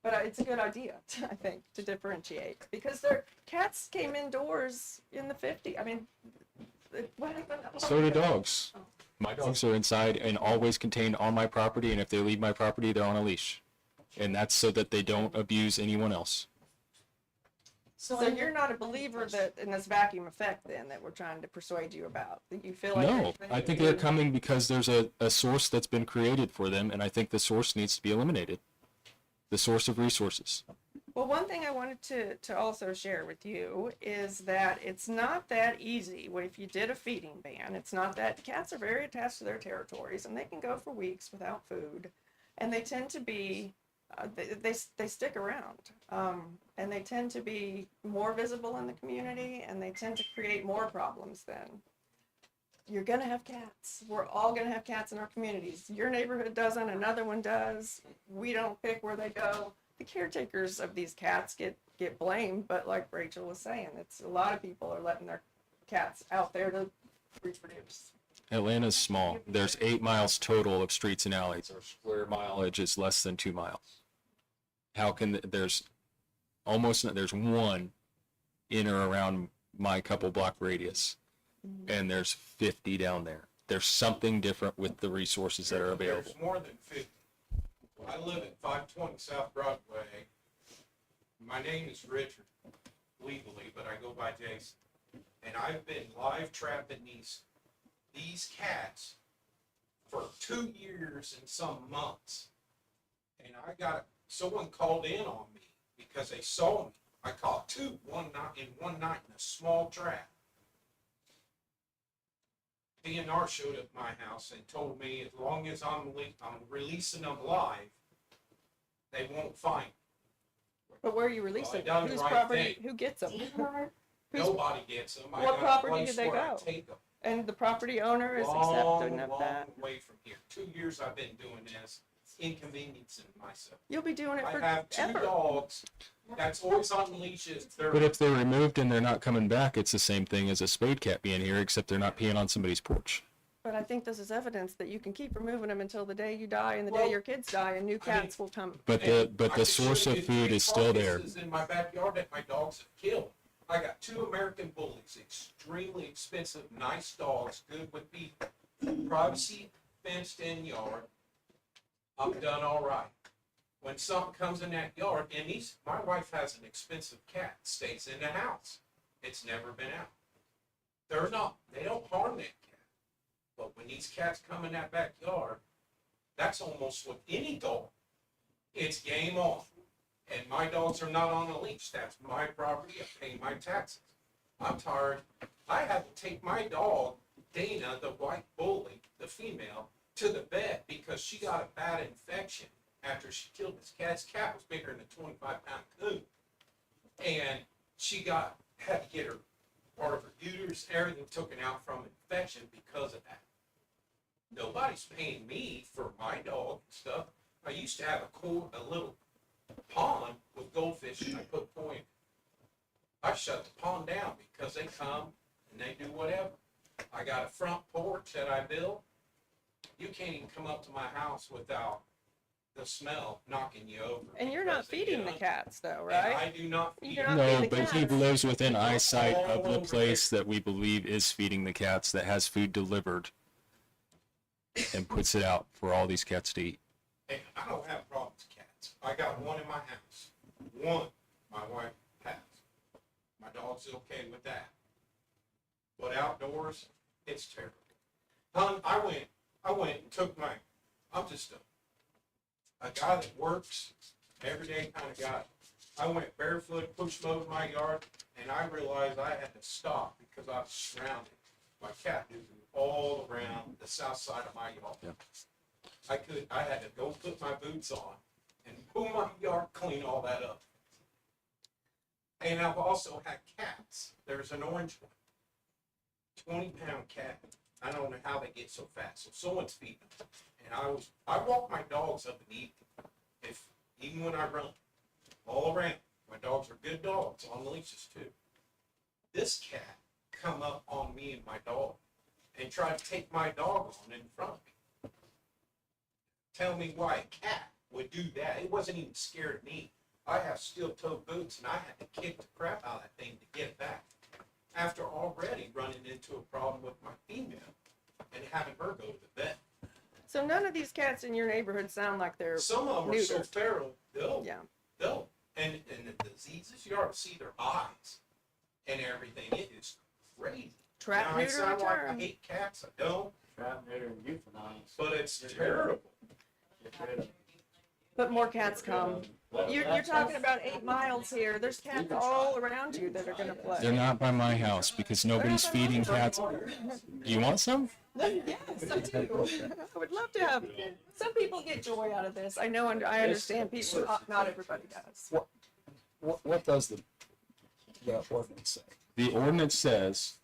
J: But it's a good idea, I think, to differentiate because their cats came indoors in the 50s. I mean, what happened?
A: So do dogs. My dogs are inside and always contained on my property, and if they leave my property, they're on a leash. And that's so that they don't abuse anyone else.
J: So you're not a believer that in this vacuum effect then that we're trying to persuade you about? That you feel like
A: No,
J: everything
A: I
J: you
A: think
J: do-
A: they're coming because there's a source that's been created for them, and I think the source needs to be eliminated. The source of resources.
J: Well, one thing I wanted to also share with you is that it's not that easy. If you did a feeding ban, it's not that cats are very attached to their territories and they can go for weeks without food, and they tend to be they stick around, and they tend to be more visible in the community, and they tend to create more problems then. You're gonna have cats. We're all gonna have cats in our communities. Your neighborhood doesn't, another one does. We don't pick where they go. The caretakers of these cats get blamed, but like Rachel was saying, it's a lot of people are letting their cats out there to reproduce.
A: Atlanta's small. There's 8 miles total of streets and alleys. Our square mileage is less than 2 miles. How can there's one in or around my couple block radius, and there's 50 down there. There's something different with the resources that are available.
L: There's more than 50. I live at 520 South Broadway. My name is Richard, legally, but I go by Jason. And I've been live trapping these cats for 2 years and some months. And someone called in on me because they saw me. I caught 2 one night in a small trap. DNR showed up at my house and told me as long as I'm releasing them live, they won't find them.
J: But where are you releasing
L: Well, I
J: them?
L: done
J: Whose
L: the right
J: property?
L: thing.
J: Who gets them?
L: Nobody gets them. I
J: What
L: got a
J: property
L: place
J: did they
L: where I
J: go?
L: take them.
J: And the property owner is
L: Long,
J: accepting of
L: long
J: that.
L: way from here. 2 years I've been doing this, inconveniencing myself.
J: You'll be doing it
L: I have 2
J: forever.
L: dogs that's always on leashes.
A: But if they're removed and they're not coming back, it's the same thing as a spade cat being here, except they're not peeing on somebody's porch.
J: But I think this is evidence that you can keep removing them until the day you die and the day your kids die and new cats will come.
A: But the source of food is still there.
L: Carcasses in my backyard that my dogs have killed. I got 2 American bullies, extremely expensive, nice dogs, good with people. Privacy, fenced in yard. I'm done all right. when something comes in that yard, and my wife has an expensive cat, stays in the house. It's never been out. They don't harm that cat. But when these cats come in that backyard, that's almost with any dog. It's game on. And my dogs are not on a leash. That's my property. I pay my taxes. I'm tired. I had to take my dog, Dana, the white bully, the female, to the vet because she got a bad infection after she killed this cat. This cat was bigger than a 25-pound coon. And she had to get her part of her uterus, everything taken out from infection because of that. Nobody's paying me for my dog and stuff. I used to have a little pond with goldfish and I put koi in. I shut the pond down because they come and they do whatever. I got a front porch that I built. You can't even come up to my house without the smell knocking you over.
J: And you're not
L: because they
J: feeding
L: get
J: the
L: on-
J: cats though,
L: And
J: right?
L: I do not feed
J: You're
L: them.
J: not
A: No,
J: feeding the
A: but he
J: cats.
A: lives within eyesight of the place that we believe is feeding the cats, that has food delivered and puts it out for all these cats to eat.
L: And I don't have problems with cats. I got one in my house. One my wife has. My dog's okay with that. But outdoors, it's terrible. I went and took I'm just a guy that works every day kind of guy. I went barefoot, push mowed my yard, and I realized I had to stop because I was surrounded by cat news all around the south side of my yard.
A: Yeah.
L: I had to go put my boots on and pull my yard, clean all that up. And I've also had cats. There's an orange one, 20-pound cat. I don't know how they get so fat. So someone's feeding them. And I walk my dogs up and eat them. Even when I run, all around. My dogs are good dogs on leashes too. This cat come up on me and my dog and try to take my dog on in front of me. Tell me why a cat would do that. It wasn't even scared of me. I have steel-toed boots and I had to kick the crap out of that thing to get it back. After already running into a problem with my female and having her go to the vet.
J: So none of these cats in your neighborhood sound like they're
L: Some of them are so
J: neutered.
L: feral, they'll
J: Yeah.
L: and the diseases, you ought to see their eyes and everything. It is crazy.
J: Trap,
L: Now, I
J: neuter,
L: sound like I
J: return.
L: hate cats, I don't,
D: Trap, neuter, and euthanize.
L: but it's terrible.
J: But more cats come. You're talking about 8 miles here. There's cats all around you that are gonna play.
A: They're not by my house because nobody's feeding cats. You want some?
J: Yes, I do. I would love to have, some people get joy out of this. I know, I understand people, not everybody does.
G: What does the ordinance say?
A: The ordinance says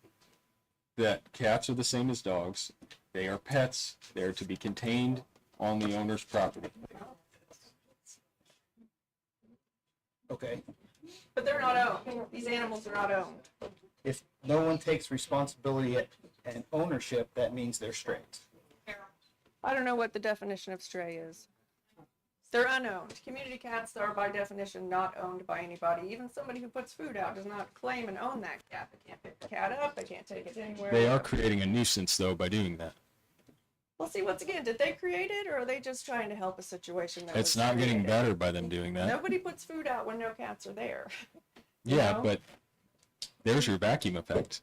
A: that cats are the same as dogs. They are pets. They are to be contained on the owner's property.
G: Okay,
J: But they're not owned. These animals are not owned.
G: if no one takes responsibility and ownership, that means they're strays.
J: I don't know what the definition of stray is. They're unowned. Community cats are by definition not owned by anybody. Even somebody who puts food out does not claim and own that cat. They can't pick the cat up. They can't take it anywhere.
A: They are creating a nuisance though by doing that.
J: Well, see, once again, did they create it or are they just trying to help a situation that
A: It's
J: was
A: not getting
J: created?
A: better by them doing that.
J: Nobody puts food out when no cats are there.
A: Yeah,
J: know?
A: but there's your vacuum effect.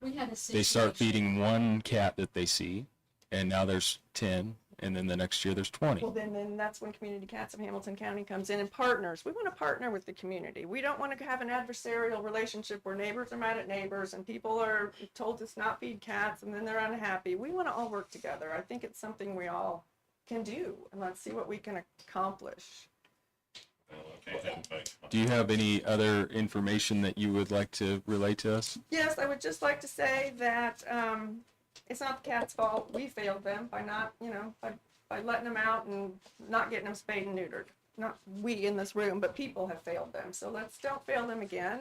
E: We had a
A: They
E: situation.
A: start feeding one cat that they see, and now there's 10, and then the next year there's 20.
J: Well, then that's when Community Cats of Hamilton County comes in and partners. We want to partner with the community. We don't want to have an adversarial relationship where neighbors are mad at neighbors and people are told to not feed cats and then they're unhappy. We want to all work together. I think it's something we all can do, and let's see what we can accomplish.
A: Do you have any other information that you would like to relay to us?
J: Yes, I would just like to say that it's not the cat's fault. We failed them by not, by letting them out and not getting them spayed and neutered. Not we in this room, but people have failed them. So don't fail them again.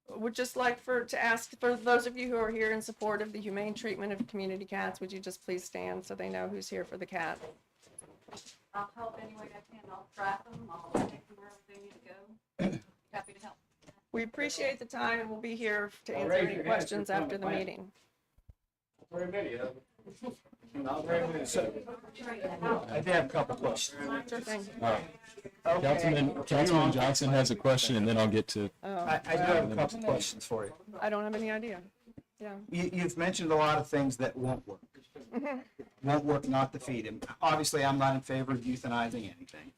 J: Would just like to ask for those of you who are here in support of the humane treatment of community cats, would you just please stand so they know who's here for the cat?
K: I'll help any way I can. I'll trap them. I'll take them wherever they need to go. Happy to help.
J: We appreciate the time and we'll be here to answer any questions after the meeting.
D: Very many of them.
F: I do have a couple questions.
J: Sure thing.
A: Councilman Johnson has a question, and then I'll get to.
J: Oh,
F: I do have a couple questions for you.
J: I don't have any idea. Yeah.
F: You've mentioned a lot of things that won't work. Won't work not to feed him. Obviously, I'm not in favor of euthanizing anything.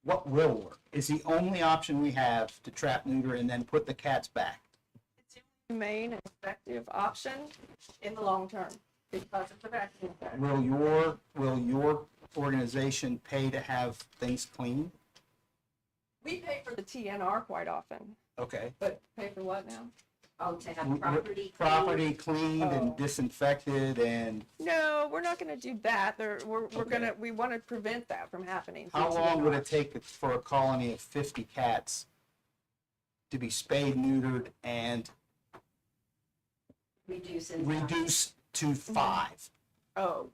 F: What will work? Is the only option we have to trap, neuter, and then put the cats back?
J: Humane and effective option in the long term because of the vaccine effect.
F: Will your organization pay to have things clean?
J: We pay for the TNR quite often,
F: Okay.
J: but pay for what now?
I: Oh, to have property.
F: Property cleaned and
J: Oh.
F: disinfected, and
J: No, we're not gonna do that. We wanna prevent that from happening.
F: how
J: through
F: long would
J: TNR.
F: it take for a colony of 50 cats to be spayed, neutered, and reduce to 5?
J: Oh.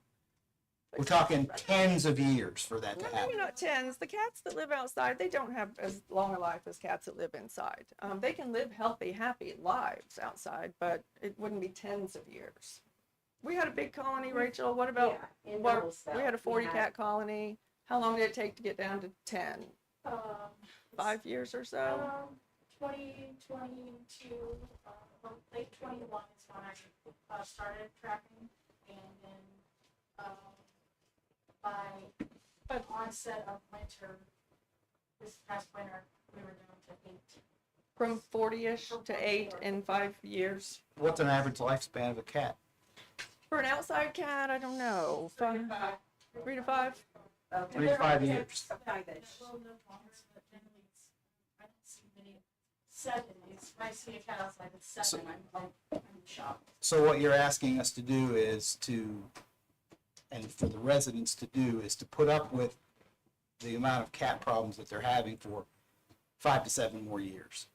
F: We're talking tens of years for that to
J: Well,
F: happen.
J: maybe not tens. The cats that live outside, they don't have as long a life as cats that live inside. They can live healthy, happy lives outside, but it wouldn't be tens of years. We had a big colony, Rachel. What about, we had a 40 cat colony. How long did it take to get down to 10? 5 years or so?
K: 2022, late 21 is when I started trapping, and then by onset of winter, this past winter, we were down to 8.
J: From 40-ish to 8 in 5 years.
F: What's an average lifespan of a cat?
J: For an outside cat, I don't know. 3 to 5?
F: 3 to 5 years.
K: Well, no longer, but generally I don't see many 7. If I see a cat outside that's 7, I'm shocked.
F: So what you're asking us to do is and for the residents to do, is to put up with the amount of cat problems that they're having for 5 to 7 more years.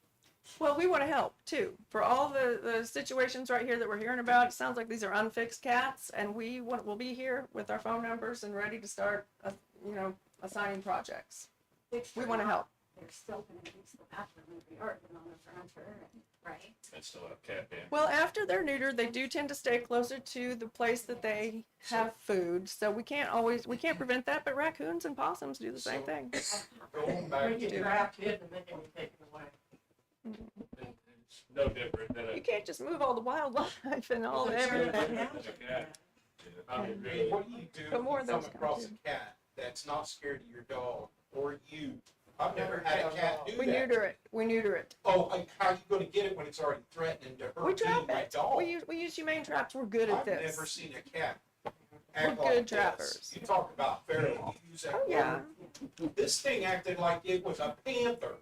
J: Well, we want to help too. For all the situations right here that we're hearing about, it sounds like these are unfixed cats, and we'll be here with our phone numbers and ready to start, assigning projects. We want to help.
K: They're still going to use the bathroom every yard and on the furniture, right?
A: And still have cat ban.
J: Well, after they're neutered, they do tend to stay closer to the place that they have food. So we can't prevent that, but raccoons and possums do the same thing.
L: Going back
J: You
L: to
J: do.
C: Trapped in and then can be taken away.
A: It's no different than
J: You can't just move all the wildlife and all everything.
A: cat.
L: what do you do
J: But more
L: if
J: of
L: you come
J: those
L: across
J: come
L: a cat that's not scared of your dog or you? I've never had a cat do
J: We
L: that.
J: neuter it.
L: Oh, how are you going to get it when it's already threatening to
J: We
L: hurt me
J: trap
L: and my
J: it.
L: dog?
J: We use humane traps. We're good at
L: I've
J: this.
L: never seen a cat
J: We're
L: act
J: good
L: like this.
J: trappers.
L: You talk about feral. You use that
J: Oh yeah.
L: word. This thing acted like it was a panther.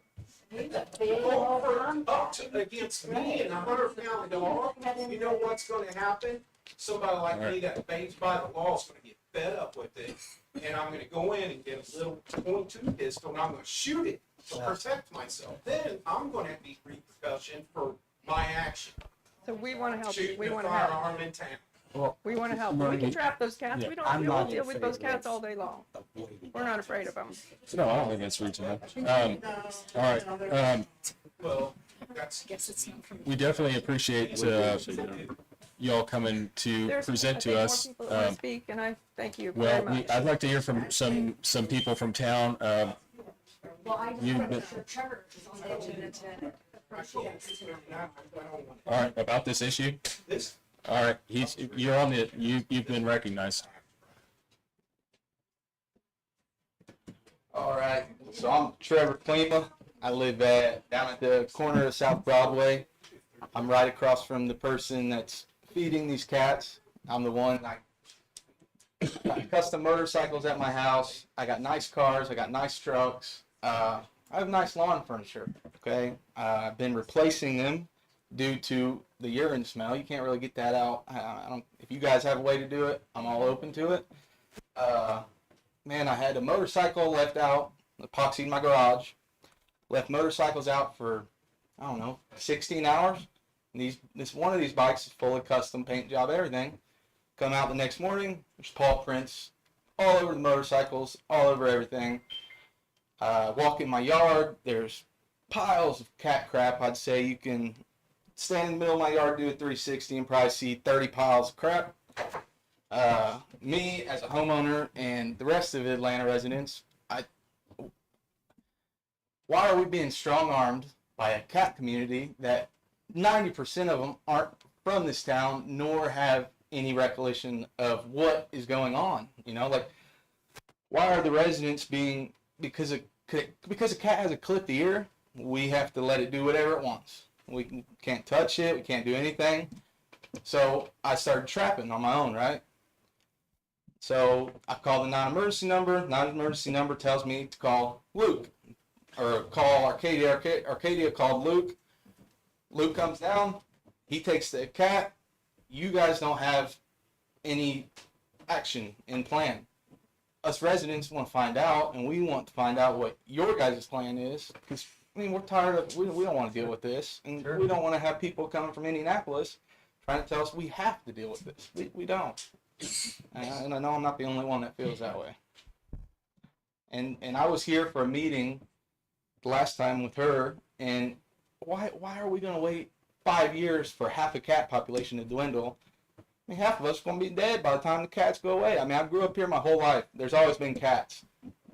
L: Against me and a 100-pound dog. You know what's going to happen? Somebody like me that obeys by the law is going to get fed up with it, and I'm going to go in and get a little .22 pistol, and I'm going to shoot it to protect myself. Then I'm going to have these repercussions for my action.
J: So we want to help.
L: Shooting
J: We
L: a
J: want to help.
L: firearm in town.
J: We want to help. We can trap those cats.
A: Yeah.
J: We don't.
F: I'm
J: We
F: not
J: won't
F: in
J: deal with those
F: favor
J: cats
F: of-
J: all day long. We're not afraid of them.
A: No, I don't think that's reaching all right.
L: Well, that's
A: We definitely appreciate y'all coming to
J: There's
A: present
J: I
A: to
J: think
A: us.
J: more people that want to speak, and I thank you
A: Well,
J: very much.
A: I'd like to hear from some people from town.
E: Well, I
A: You
E: know
A: bet.
E: for Trevor is on the agenda today.
A: All right, about this issue.
L: this.
A: All right, you're on the. You've been recognized.
M: All right, so I'm Trevor Klima. I live down at the corner of South Broadway. I'm right across from the person that's feeding these cats. I'm the one. I got custom motorcycles at my house. I got nice cars. I got nice trucks. I have nice lawn furniture. Okay, I've been replacing them due to the urine smell. You can't really get that out. I don't. If you guys have a way to do it, I'm all open to it. Man, I had a motorcycle left out, epoxy in my garage. Left motorcycles out for, I don't know, 16 hours. And this one of these bikes is full of custom paint job, everything. Come out the next morning, there's paw prints all over the motorcycles, all over everything. Walk in my yard, there's piles of cat crap. I'd say you can stand in the middle of my yard, do a 360, and probably see 30 piles of crap. Me as a homeowner and the rest of the Atlanta residents, why are we being strong-armed by a cat community that 90% of them aren't from this town, nor have any recollection of what is going on? You know, like, why are the residents being, because a cat has a clipped ear, we have to let it do whatever it wants. We can't touch it, we can't do anything. So I started trapping on my own, right? So I called the non-emergency number. Non-emergency number tells me to call Luke, or call Arcadia. Arcadia called Luke. Luke comes down. He takes the cat. You guys don't have any action in plan. Us residents want to find out, and we want to find out what your guys' plan is. Because, I mean, we're tired of, we don't want to deal with this. And we don't want to have people coming from Indianapolis trying to tell us we have to deal with this. We don't. And I know I'm not the only one that feels that way. And I was here for a meeting last time with her, and why are we going to wait 5 years for half a cat population to dwindle? I mean, half of us are going to be dead by the time the cats go away. I mean, I grew up here my whole life. There's always been cats.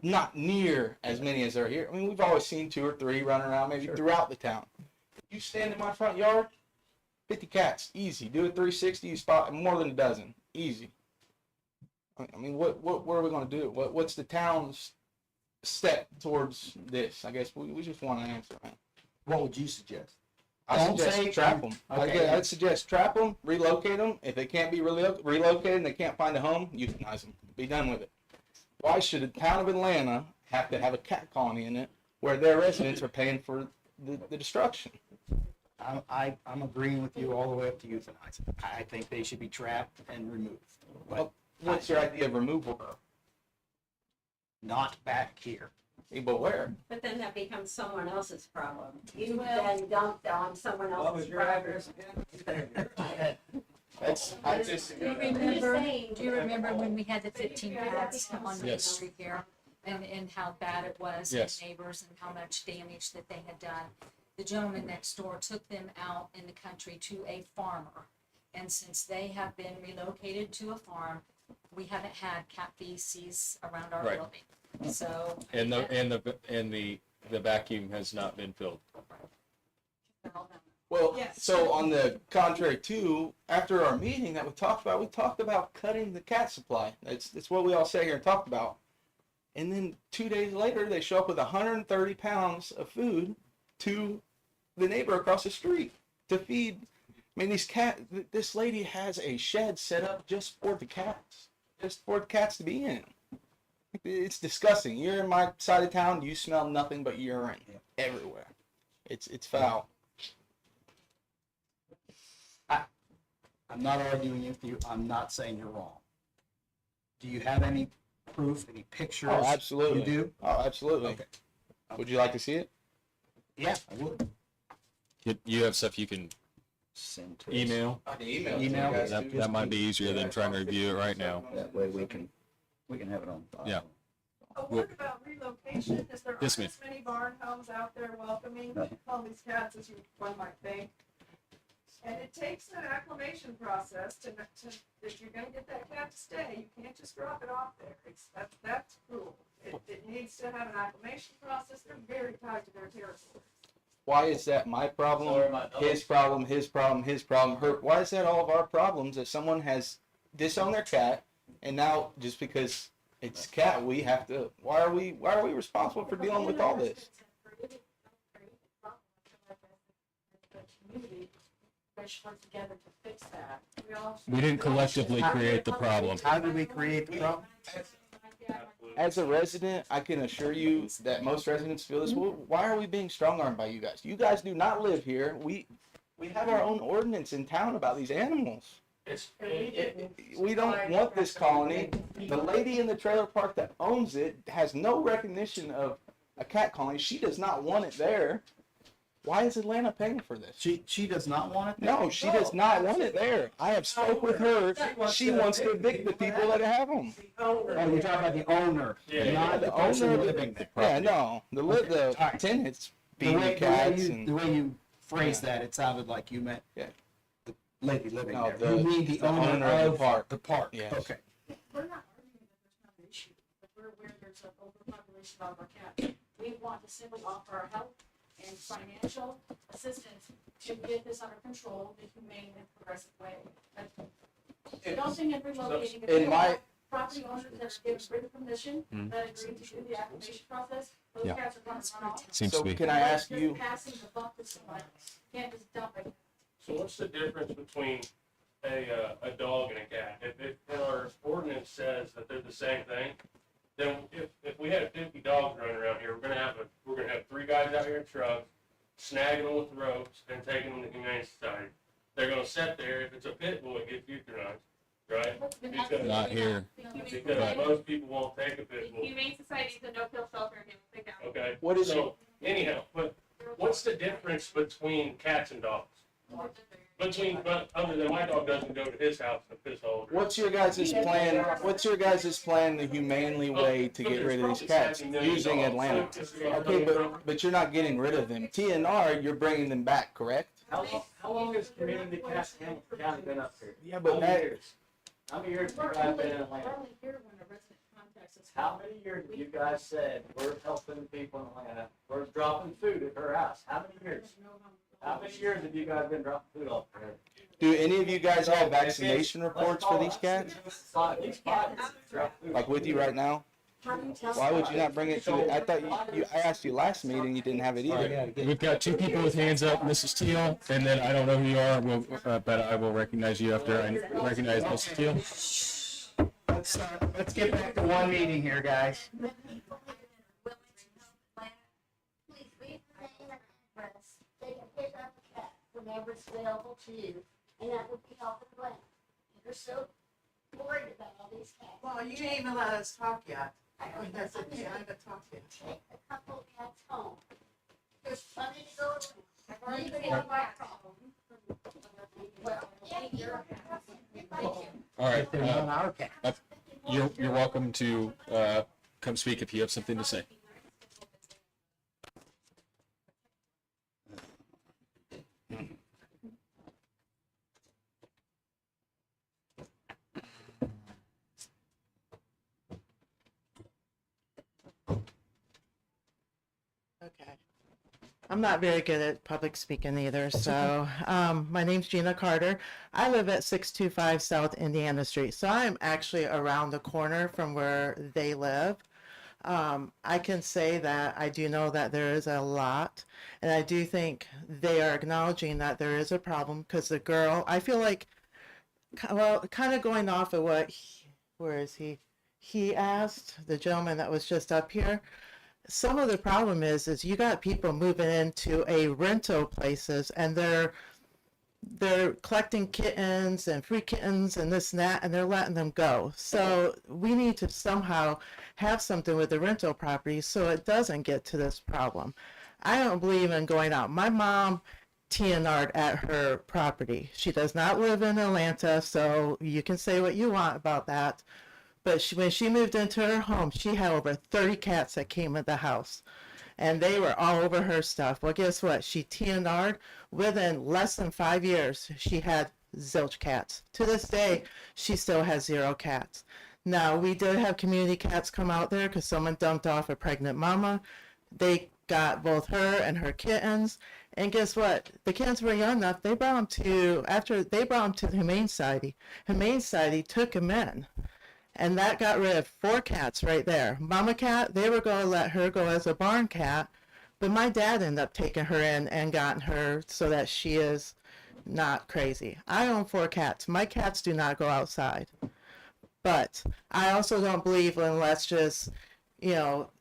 M: Not near as many as are here. I mean, we've always seen 2 or 3 running around maybe throughout the town. You stand in my front yard, 50 cats, easy. Do a 360, you spot more than a dozen, easy. I mean, what are we going to do? What's the town's step towards this? I guess we just want an answer, man.
F: What would you suggest?
M: I
F: Don't
M: suggest
F: say-
M: trap them.
F: Okay.
M: I'd suggest trap them, relocate them. If they can't be relocated and they can't find a home, euthanize them. Be done with it. Why should the town of Atlanta have to have a cat colony in it where their residents are paying for the destruction?
F: I'm agreeing with you all the way up to euthanize. I think they should be trapped and removed. But
M: Well, what's your idea of removal, though?
F: not back here.
M: But where?
I: But then that becomes someone else's problem. You then dumped on someone else's property.
M: I just.
E: Do you remember when we had the 15 cats on Main
A: Yes.
E: Street here? And how bad it was,
A: Yes.
E: and neighbors, and how much damage that they had done. The gentleman next door took them out in the country to a farmer. And since they have been relocated to a farm, we haven't had cat feces around our
A: Right.
E: building. So.
A: And the vacuum has not been filled.
M: Well,
J: Yes.
M: so on the contrary too, after our meeting that we talked about cutting the cat supply. That's what we all sat here and talked about. And then 2 days later, they show up with 130 pounds of food to the neighbor across the street to feed. I mean, this lady has a shed set up just for the cats to be in. It's disgusting. You're in my side of town, you smell nothing but urine everywhere. It's foul.
F: I'm not arguing with you. I'm not saying you're wrong. Do you have any proof, any pictures?
M: Oh, absolutely.
F: You do?
M: Oh, absolutely.
F: Okay.
M: Would you like to see it?
F: Yeah, I would.
A: You have stuff you can
G: Send to us.
A: email?
M: I can email.
F: Email.
A: That might be easier than trying to review it right now.
G: That way we can have it on file.
A: Yeah.
K: A word about relocation, is there
A: Yes,
K: aren't
A: ma'am.
K: as many barn homes out there welcoming
G: Right.
K: all these cats as one might think. And it takes an acclimation process to, if you're gonna get that cat to stay, you can't just drop it off there. That's cruel. It needs to have an acclimation process. They're very tied to their territory.
M: Why is that my problem? His problem, his problem, his problem, her. Why is that all of our problems that someone has disowned their cat and now just because it's cat we have to, why are we responsible for dealing with all this?
K: They should work together to fix that.
A: We didn't collectively create the problem.
F: How did we create the problem?
M: As a resident, I can assure you that most residents feel this. Well, why are we being strong-armed by you guys? You guys do not live here. We have our own ordinance in town about these animals. We don't want this colony. The lady in the trailer park that owns it has no recognition of a cat colony. She does not want it there. Why is Atlanta paying for this?
F: She does not want it there?
M: No, she does not want it there. I have spoke with her. She wants to evict the people that have them.
F: Oh, you're talking about the owner, not the person living there.
M: Yeah, no, the tenants
F: The
M: feeding
F: way,
M: cats
F: the
M: and
F: way you phrased that, it sounded like you meant
M: Yeah.
F: the lady living
M: No,
F: there. You mean the owner of the park?
M: Yes.
F: Okay.
K: We're not arguing that there's not an issue, but we're aware there's an overpopulation of our cats. We want to simply offer our help and financial assistance to get this under control in a humane and progressive way. Resulting in relocating.
M: In my-
K: Property owners that are given written permission, that agree to do the application process, those
A: Yeah.
K: cats are going to run off.
A: Seems
M: So
A: to be.
M: can I ask
K: Just
M: you,
K: passing the buck to somebody else. Can't just dump it.
H: So what's the difference between a dog and a cat? If our ordinance says that they're the same thing, then if we had 50 dogs running around here, we're gonna have 3 guys out here in trucks, snagging them with ropes and taking them to Humane Society. They're gonna sit there, if it's a pit bull, it gets euthanized, right? Because,
A: Not here.
H: because most people won't take a pit bull,
K: Humane Society is a no-kill shelter in Hamilton County.
H: okay?
M: what is
H: So anyhow, but what's the difference between cats and dogs? Other than my dog doesn't go to his house and piss all over.
M: what's your guys' plan? What's your guys' plan, the humanely way to get rid of these cats using Atlanta? Okay, but you're not getting rid of them. TNR, you're bringing them back, correct?
N: How long has Community Cats Hamilton County been up here?
M: Yeah, but that,
N: How many years have
K: We're
N: you guys
K: only,
N: been in
K: we're
N: Atlanta?
K: only here when a resident contacts us.
N: How many years have you guys said, we're helping people in Atlanta, we're dropping food at her house? How many years? How many years have you guys been dropping food off there?
M: do any of you guys have vaccination reports for these cats?
N: At least 5 years. Drop food.
M: Like with you right now? Why would you not bring it to the, I thought I asked you last meeting, you didn't have it either.
A: We've got 2 people with hands up, Mrs. Teal, and then I don't know who you are, but I will recognize you after I recognize Mrs. Teal.
F: Let's get back to one meeting here, guys.
O: Please leave your name and address. They can pick up a cat whenever it's available to you, and that would be helping Atlanta. You're so worried about all these cats.
P: Well, you ain't even let us talk yet.
O: I know
P: That's
O: that's
P: okay, I haven't talked yet.
O: Take a couple of cats home. There's plenty to go around. I've already got my problem. Well, thank you.
A: All right.
F: On our cat.
A: You're welcome to come speak if you have something to say.
P: Okay. I'm not very good at public speaking either, so my name's Gina Carter. I live at 625 South Indiana Street, so I'm actually around the corner from where they live. I can say that I do know that there is a lot, and I do think they are acknowledging that there is a problem because the girl, I feel like, well, kind of going off of what, where is he? He asked, the gentleman that was just up here, some of the problem is you got people moving into a rental places and they're collecting kittens and free kittens and this and that, and they're letting them go. So we need to somehow have something with the rental property so it doesn't get to this problem. I don't believe in going out. My mom TNR'd at her property. She does not live in Atlanta, so you can say what you want about that. But when she moved into her home, she had over 30 cats that came in the house. And they were all over her stuff. Well, guess what? She TNR'd. Within less than 5 years, she had zilch cats. To this day, she still has 0 cats. Now, we did have community cats come out there because someone dumped off a pregnant mama. They got both her and her kittens. And guess what? The kittens were young enough. They brought them to, after they brought them to the Humane Society. Humane Society took them in. And that got rid of 4 cats right there. Mama cat, they were going to let her go as a barn cat, but my dad ended up taking her in and gotten her so that she is not crazy. I own 4 cats. My cats do not go outside. But I also don't believe in let's just, you know,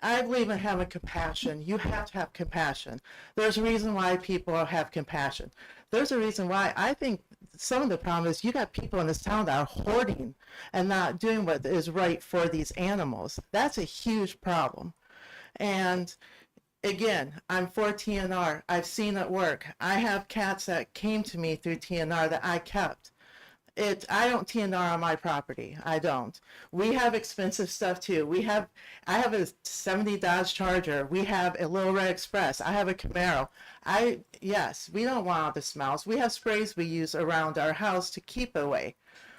P: I believe in having compassion. You have to have compassion. There's a reason why people have compassion. There's a reason why I think some of the problem is you got people in this town that are hoarding and not doing what is right for these animals. That's a huge problem. And again, I'm for TNR. I've seen it work. I have cats that came to me through TNR that I kept. I don't TNR on my property. I don't. We have expensive stuff too. I have a 70 Dodge Charger. We have a Little Red Express. I have a Camaro. Yes, we don't want all the smells. We have sprays we use around our house to keep away.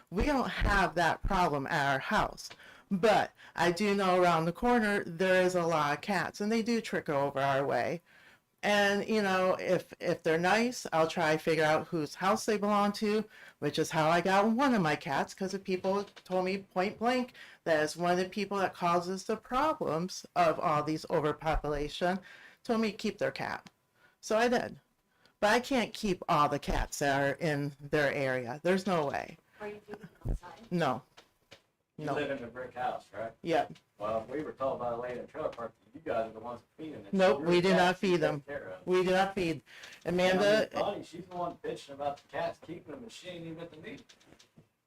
P: We don't have that problem at our house. But I do know around the corner there is a lot of cats, and they do trickle over our way. And you know, if they're nice, I'll try to figure out whose house they belong to, which is how I got one of my cats, because the people told me point blank that is one of the people that causes the problems of all these overpopulation. Told me to keep their cat, so I did. But I can't keep all the cats that are in their area. There's no way.
K: Are you feeding them outside?
P: No.
N: You
P: No.
N: live in a brick house, right?
P: Yep.
N: Well, we were told by the lady in the trailer park that you guys are the ones feeding it.
P: Nope.
N: Your
P: We do
N: cats
P: not
N: you
P: feed
N: take
P: them.
N: care of.
P: We do not feed.
N: I
P: Amanda.
N: mean, Bonnie, she's the one bitching about the cats keeping them, and she ain't even at the meeting.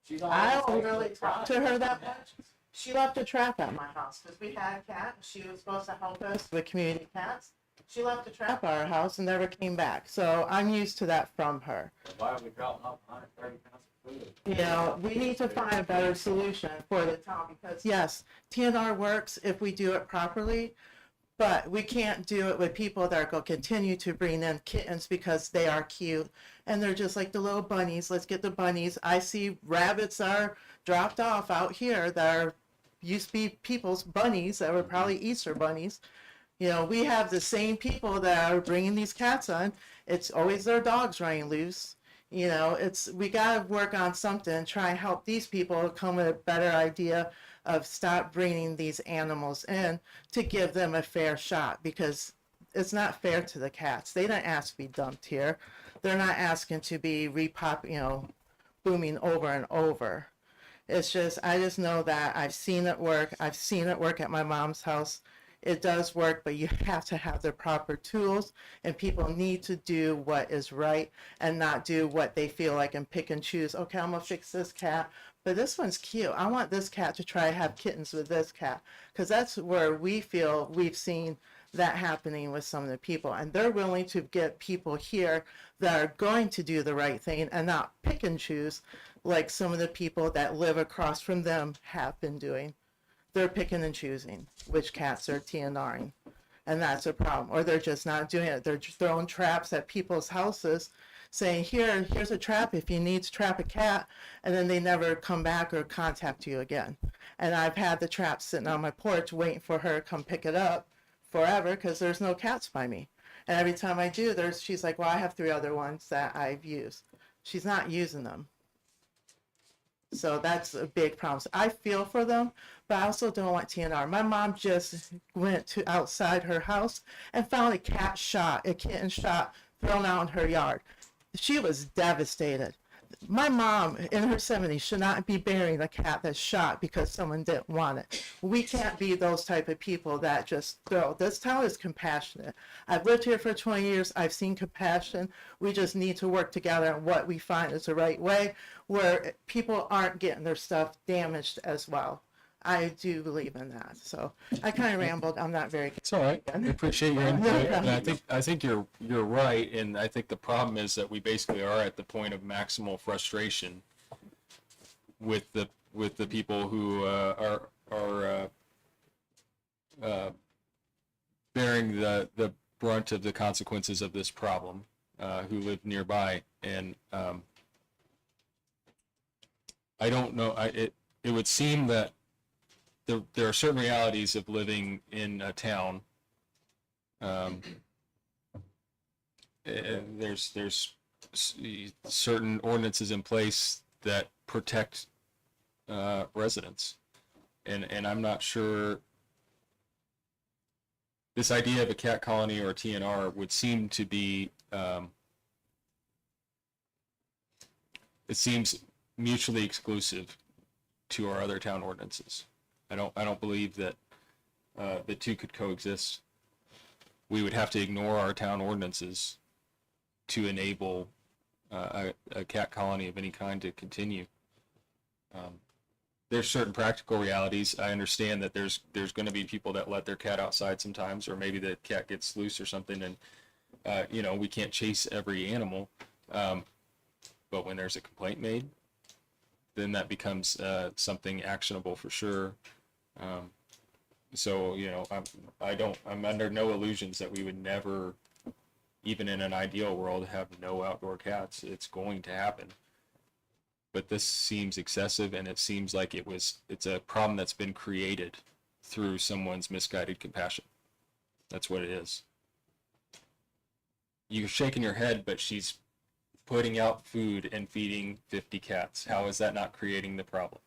N: She's on
P: I
N: the
P: don't
N: Facebook
P: really talk to
N: Live.
P: her that much. She left a trap at my house because we had a cat. She was supposed to help us with community cats. She left a trap at our house and never came back. So I'm used to that from her.
N: Why are we dropping off 130 pounds of food?
P: You know, we need to find a better solution for the town because yes, TNR works if we do it properly, but we can't do it with people that are going to continue to bring in kittens because they are cute and they're just like the little bunnies. Let's get the bunnies. I see rabbits are dropped off out here that are used to be people's bunnies that were probably Easter bunnies. You know, we have the same people that are bringing these cats on. It's always their dogs running loose. You know, we got to work on something, try and help these people come with a better idea of stop bringing these animals in to give them a fair shot because it's not fair to the cats. They don't ask to be dumped here. They're not asking to be booming over and over. It's just, I just know that I've seen it work. I've seen it work at my mom's house. It does work, but you have to have the proper tools, and people need to do what is right and not do what they feel like and pick and choose. Okay, I'm gonna fix this cat, but this one's cute. I want this cat to try to have kittens with this cat, because that's where we feel we've seen that happening with some of the people, and they're willing to get people here that are going to do the right thing and not pick and choose like some of the people that live across from them have been doing. They're picking and choosing which cats they're TNRing, and that's a problem. Or they're just not doing it. They're just throwing traps at people's houses, saying, here's a trap if you need to trap a cat, and then they never come back or contact you again. And I've had the trap sitting on my porch waiting for her to come pick it up forever because there's no cats by me. And every time I do, she's like, well, I have 3 other ones that I've used. She's not using them. So that's a big problem. So I feel for them, but I also don't want TNR. My mom just went to outside her house and found a kitten shot thrown out in her yard. She was devastated. My mom in her 70s should not be burying a cat that's shot because someone didn't want it. We can't be those type of people that just throw. This town is compassionate. I've lived here for 20 years. I've seen compassion. We just need to work together on what we find is the right way where people aren't getting their stuff damaged as well. I do believe in that. So I kind of rambled. I'm not very.
A: It's all right. I appreciate your input, and I think you're right. And I think the problem is that we basically are at the point of maximal frustration with the people who are bearing the brunt of the consequences of this problem, who live nearby. And I don't know. It would seem that there are certain realities of living in a town. There's certain ordinances in place that protect residents, and I'm not sure this idea of a cat colony or a TNR would seem to be it seems mutually exclusive to our other town ordinances. I don't believe that the two could coexist. We would have to ignore our town ordinances to enable a cat colony of any kind to continue. There's certain practical realities. I understand that there's going to be people that let their cat outside sometimes, or maybe the cat gets loose or something, and we can't chase every animal. But when there's a complaint made, then that becomes something actionable for sure. So, you know, I'm under no illusions that we would never, even in an ideal world, have no outdoor cats. It's going to happen. But this seems excessive, and it seems like it's a problem that's been created through someone's misguided compassion. That's what it is. You're shaking your head, but she's putting out food and feeding 50 cats. How is that not creating the problem?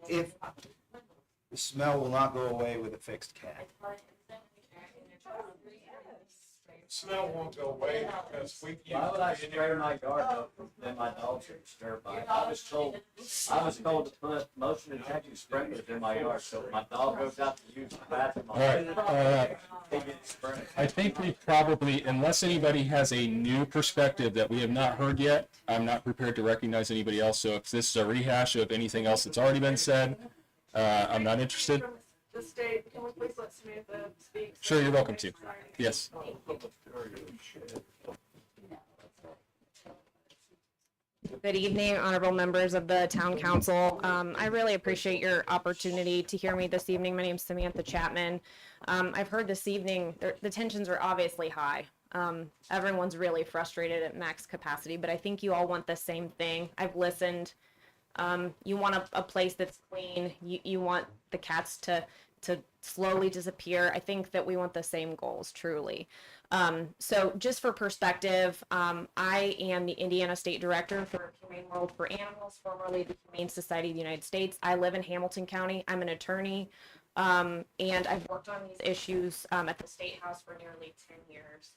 F: If the smell will not go away with a fixed cat.
L: Smell won't go away because we.
N: Why would I spray my yard up, then my dogs are disturbed by it? I was told to put motion detecting sprinklers in my yard, so if my dog goes out to use the bathroom.
A: All right,
N: They get sprayed.
A: I think we probably, unless anybody has a new perspective that we have not heard yet, I'm not prepared to recognize anybody else. So if this is a rehash of anything else that's already been said, I'm not interested.
J: The state, can we please let Samantha speak?
A: Sure, you're welcome to. Yes.
Q: Good evening, honorable members of the town council. I really appreciate your opportunity to hear me this evening. My name is Samantha Chapman. I've heard this evening, the tensions are obviously high. Everyone's really frustrated at max capacity, but I think you all want the same thing. I've listened. You want a place that's clean. You want the cats to slowly disappear. I think that we want the same goals, truly. So just for perspective, I am the Indiana State Director for Humane World for Animals, formerly the Humane Society of the United States. I live in Hamilton County. I'm an attorney, and I've worked on these issues at the State House for nearly 10 years.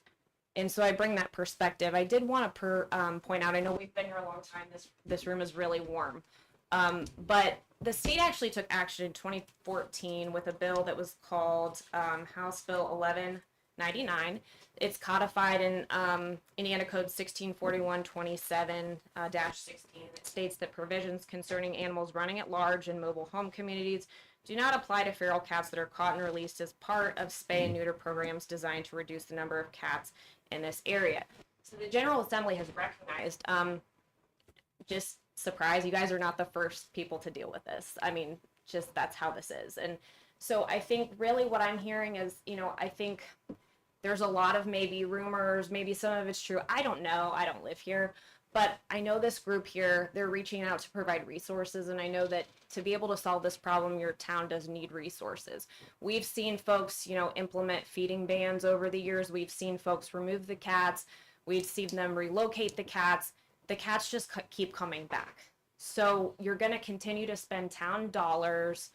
Q: And so I bring that perspective. I did want to point out, I know we've been here a long time. This room is really warm. But the state actually took action in 2014 with a bill that was called House Bill 1199. It's codified in Indiana Code 1641-27-16. It states that provisions concerning animals running at large in mobile home communities do not apply to feral cats that are caught and released as part of spay and neuter programs designed to reduce the number of cats in this area. So the General Assembly has recognized, just surprise, you guys are not the first people to deal with this. I mean, just that's how this is. And so I think really what I'm hearing is, you know, I think there's a lot of maybe rumors, maybe some of it's true. I don't know. I don't live here. But I know this group here, they're reaching out to provide resources. And I know that to be able to solve this problem, your town does need resources. We've seen folks, you know, implement feeding bans over the years. We've seen folks remove the cats. We've seen them relocate the cats. The cats just keep coming back. So you're going to continue to spend town dollars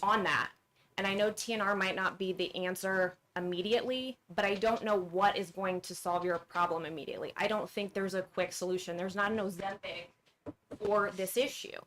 Q: on that. And I know TNR might not be the answer immediately, but I don't know what is going to solve your problem immediately. I don't think there's a quick solution. There's not an Ozempic for this issue.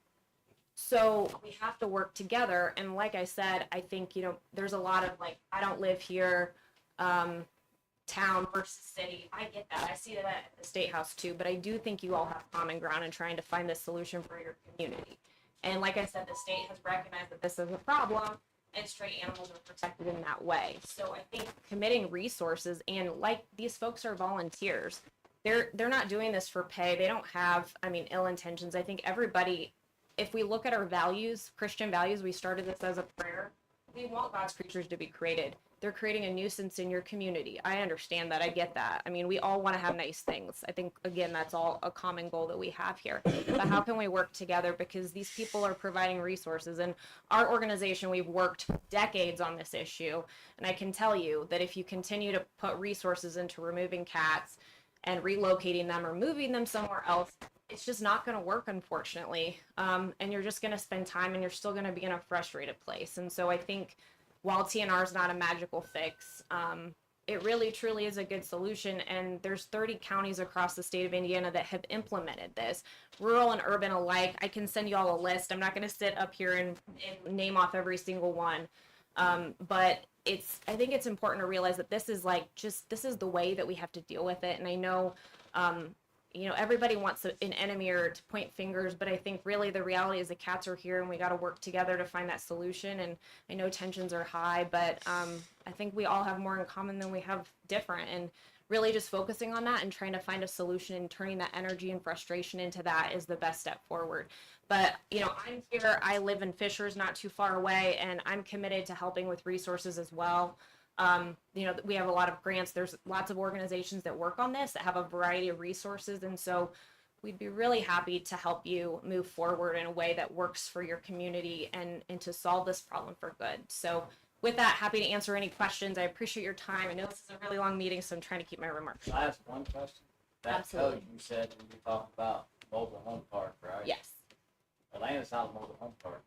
Q: So we have to work together. And like I said, I think, you know, there's a lot of like, I don't live here, town versus city. I get that. I see that at the State House too, but I do think you all have common ground in trying to find a solution for your community. And like I said, the state has recognized that this is a problem, and stray animals are protected in that way. So I think committing resources, and like these folks are volunteers. They're not doing this for pay. They don't have, I mean, ill intentions. I think everybody, if we look at our values, Christian values, we started this as a prayer. We want God's creatures to be created. They're creating a nuisance in your community. I understand that. I get that. I mean, we all want to have nice things. I think, again, that's all a common goal that we have here. But how can we work together? Because these people are providing resources. And our organization, we've worked decades on this issue. And I can tell you that if you continue to put resources into removing cats and relocating them or moving them somewhere else, it's just not going to work, unfortunately. And you're just going to spend time and you're still going to be in a frustrated place. And so I think while TNR is not a magical fix, it really truly is a good solution. And there's 30 counties across the state of Indiana that have implemented this, rural and urban alike. I can send you all a list. I'm not going to sit up here and name off every single one. But I think it's important to realize that this is this is the way that we have to deal with it. And I know, you know, everybody wants an enemy or to point fingers, but I think really the reality is the cats are here and we got to work together to find that solution. And I know tensions are high, but I think we all have more in common than we have different. And really just focusing on that and trying to find a solution and turning that energy and frustration into that is the best step forward. But, you know, I'm here, I live in Fishers, not too far away, and I'm committed to helping with resources as well. You know, we have a lot of grants. There's lots of organizations that work on this that have a variety of resources. And so we'd be really happy to help you move forward in a way that works for your community and to solve this problem for good. So with that, happy to answer any questions. I appreciate your time. I know this is a really long meeting, so I'm trying to keep my remarks
N: Can I ask one question? That
Q: Absolutely.
N: code you said when you talked about mobile home park, right?
Q: Yes,
N: Atlanta's not a mobile home park.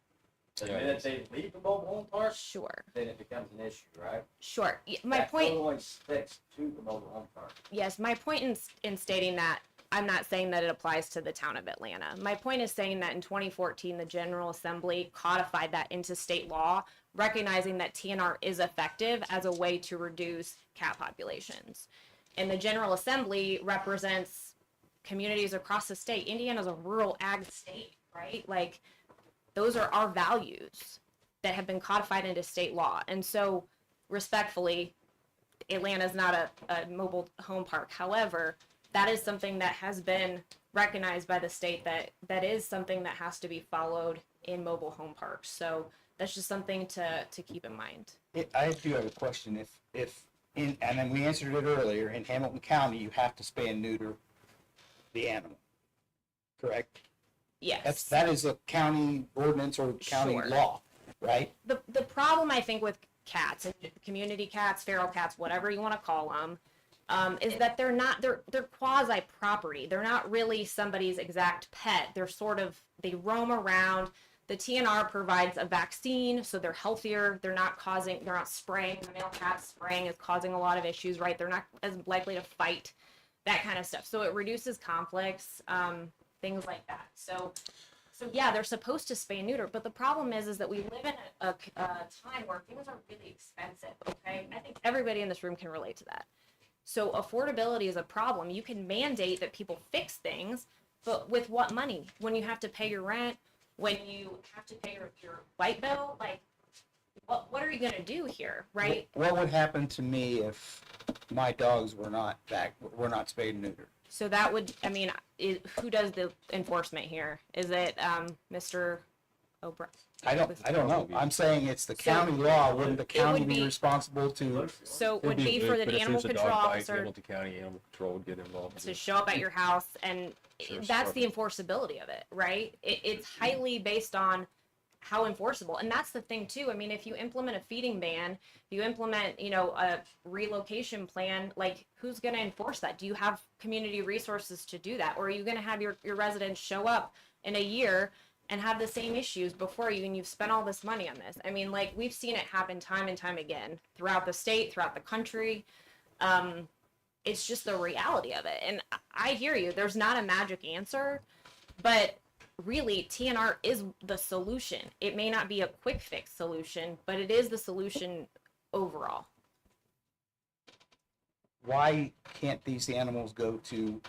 N: The
A: Yeah, it
N: minute
A: is.
N: they leave the mobile home park,
Q: sure,
N: then it becomes an issue, right?
Q: sure. My
N: That
Q: point,
N: code only sticks to the mobile home park.
Q: yes, my point in stating that, I'm not saying that it applies to the town of Atlanta. My point is saying that in 2014, the General Assembly codified that into state law, recognizing that TNR is effective as a way to reduce cat populations. And the General Assembly represents communities across the state. Indiana's a rural ag state, right? Like, those are our values that have been codified into state law. And so, respectfully, Atlanta's not a mobile home park. However, that is something that has been recognized by the state that is something that has to be followed in mobile home parks. So that's just something to keep in mind.
F: I do have a question. And then we answered it earlier, in Hamilton County, you have to spay and neuter the animal, correct?
Q: Yes.
F: That is a county ordinance or county
Q: Sure.
F: law, right?
Q: The problem I think with cats, and community cats, feral cats, whatever you want to call them, is that they're quasi property. They're not really somebody's exact pet. They roam around. The TNR provides a vaccine, so they're healthier. They're not spraying. The male cat spraying is causing a lot of issues, right? They're not as likely to fight, that kind of stuff. So it reduces conflicts, things like that. So yeah, they're supposed to spay and neuter, but the problem is that we live in a time where things are really expensive, okay? I think everybody in this room can relate to that. So affordability is a problem. You can mandate that people fix things, but with what money? When you have to pay your rent, when you have to pay your light bill, like, what are you gonna do here, right?
F: What would happen to me if my dogs were not spayed and neutered?
Q: So that would, I mean, who does the enforcement here? Is it Mr. O'Brien?
F: I don't know. I'm saying it's the county law. Wouldn't the county be responsible to?
Q: So it would be for the
A: But if
Q: animal
A: there's a
Q: control
A: dog bite,
Q: officer
A: Hamilton County Animal Control would get involved.
Q: to show up at your house, and
A: Sure,
Q: that's the enforceability of it, right? It's highly based on how enforceable, and that's the thing too. I mean, if you implement a feeding ban, if you implement, a relocation plan, like, who's going to enforce that? Do you have community resources to do that, or are you going to have your residents show up in a year and have the same issues before you, and you've spent all this money on this? I mean, like, we've seen it happen time and time again throughout the state, throughout the country. It's just the reality of it. And I hear you. There's not a magic answer, but really, TNR is the solution. It may not be a quick fix solution, but it is the solution overall.
F: Why can't these animals go to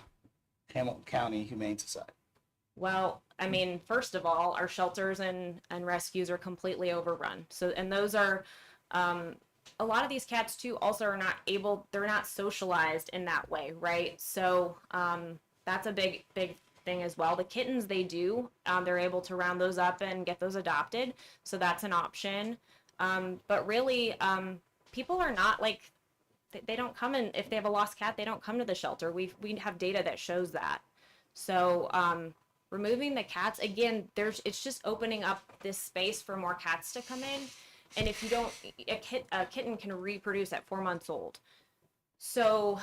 F: Hamilton County Humane Society?
Q: Well, I mean, first of all, our shelters and rescues are completely overrun. So, and those are, a lot of these cats too also are they're not socialized in that way, right? So, that's a big thing as well. The kittens, they do, they're able to round those up and get those adopted. So that's an option. But really, people are not like, they don't come in, if they have a lost cat, they don't come to the shelter. We have data that shows that. So, removing the cats, again, it's just opening up this space for more cats to come in. And if you don't, a kitten can reproduce at 4 months old. So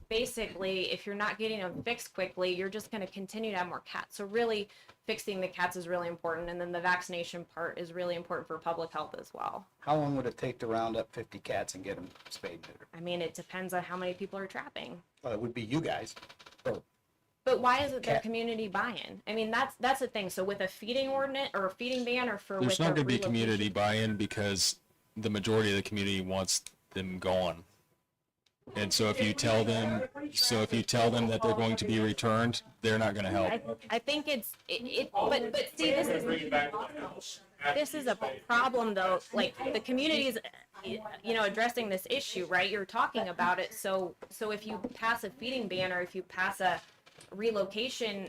Q: basically, if you're not getting them fixed quickly, you're just going to continue to have more cats. So really, fixing the cats is really important. And then the vaccination part is really important for public health as well.
F: How long would it take to round up 50 cats and get them spayed and neutered?
Q: I mean, it depends on how many people are trapping.
F: Well, it would be you guys.
Q: But why is it their community buy-in? I mean, that's the thing. So with a feeding ordinance or a feeding ban, or
A: There's
Q: with
A: not
Q: a
A: going to be
Q: relocation-
A: community buy-in because the majority of the community wants them gone. And so if you tell them, that they're going to be returned, they're not gonna help.
Q: I think but see, this is a problem though, like the community is, addressing this issue, right? You're talking about it. So if you pass a feeding ban or if you pass a relocation,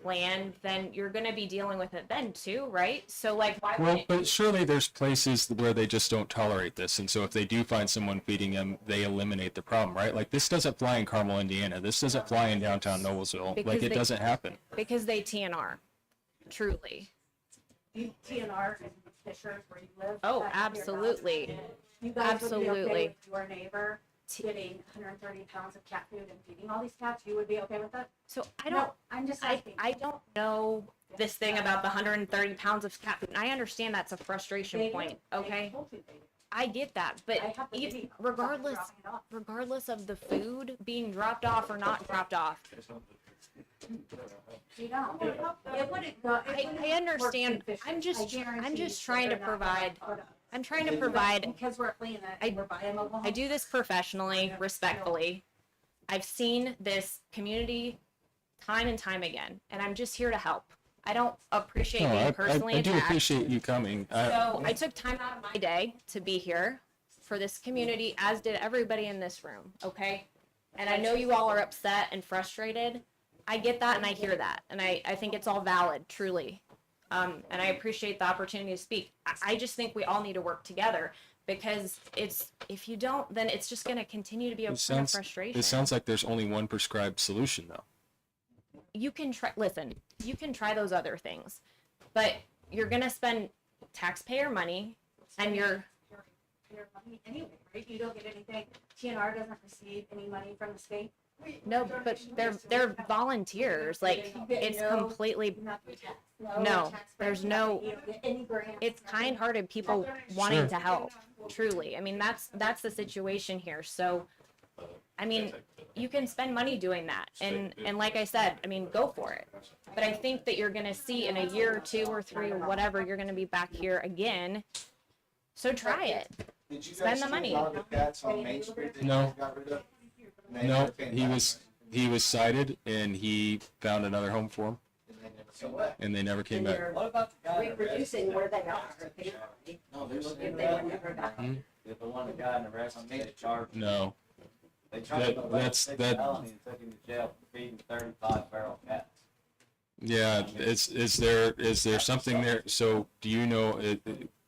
Q: land, then you're going to be dealing with it then too, right? So like, why
A: Well,
Q: would
A: but surely there's places where they just don't tolerate this, and so if they do find someone feeding them, they eliminate the problem, right? Like this doesn't fly in Carmel, Indiana. This doesn't fly in downtown Noblesville.
Q: Because
A: Like it
Q: they-
A: doesn't happen.
Q: because they TNR, truly.
K: TNR and Fishers where you live.
Q: Oh,
K: that's your
Q: absolutely.
K: dog. You guys would be okay
Q: Absolutely.
K: with your neighbor getting 130 pounds of cat food and feeding all these cats? You would be okay with that?
Q: So I don't,
K: No, I'm just
Q: I,
K: asking.
Q: I don't know this thing about the 130 pounds of cat food. And I understand that's a frustration
K: They do.
Q: point.
K: They
Q: Okay.
K: told you they do.
Q: I get that, but
K: I have the
Q: even,
K: video.
Q: regardless,
K: Dropping it off.
Q: regardless of the food being dropped off or not dropped off,
K: You don't. It wouldn't go.
Q: I understand. I'm just trying to provide. I'm trying to provide.
K: Because we're clean and we're buying mobile
Q: I do this professionally, respectfully. I've seen this community time and time again, and I'm just here to help. I don't appreciate
A: No,
Q: being personally
A: I do
Q: attacked.
A: appreciate you coming.
Q: So I took time out of my day to be here for this community, as did everybody in this room, okay? And I know you all are upset and frustrated. I get that and I hear that. And I think it's all valid, truly. And I appreciate the opportunity to speak. I just think we all need to work together, because if you don't, then it's just going to continue to be a point of frustration.
A: It sounds like there's only one prescribed solution though.
Q: You can try those other things, but you're going to spend taxpayer money and you're
K: your money anyway, right? You don't get anything. TNR doesn't receive any money from the state.
Q: no, but they're volunteers. Like it's completely no. There's no. It's kind-hearted people wanting
A: Sure.
Q: to help. Truly, I mean that's the situation here. So, I mean, you can spend money doing that, and like I said, I mean, go for it. But I think that you're gonna see in a year or 2 or 3 or whatever, you're gonna be back here again. So try it.
D: Did you
Q: Spend
D: guys
Q: the
D: see
Q: money.
D: a lot of the cats on Main Street that you
A: No.
D: guys got rid of? And they
A: No,
D: never came back?
A: he was cited and he found another home for him,
D: And they never came back.
A: and they never came back.
N: What about the guy?
O: Reproducing where they are, apparently.
N: No, they're looking
O: If
N: at
O: they
N: that.
O: were never done.
N: If the one that got in the arrest, they charged.
A: No,
N: They charged him
A: that's-
N: $6
A: that-
N: and took him to jail for feeding 35 feral cats.
A: yeah. Is there something there? So do you know?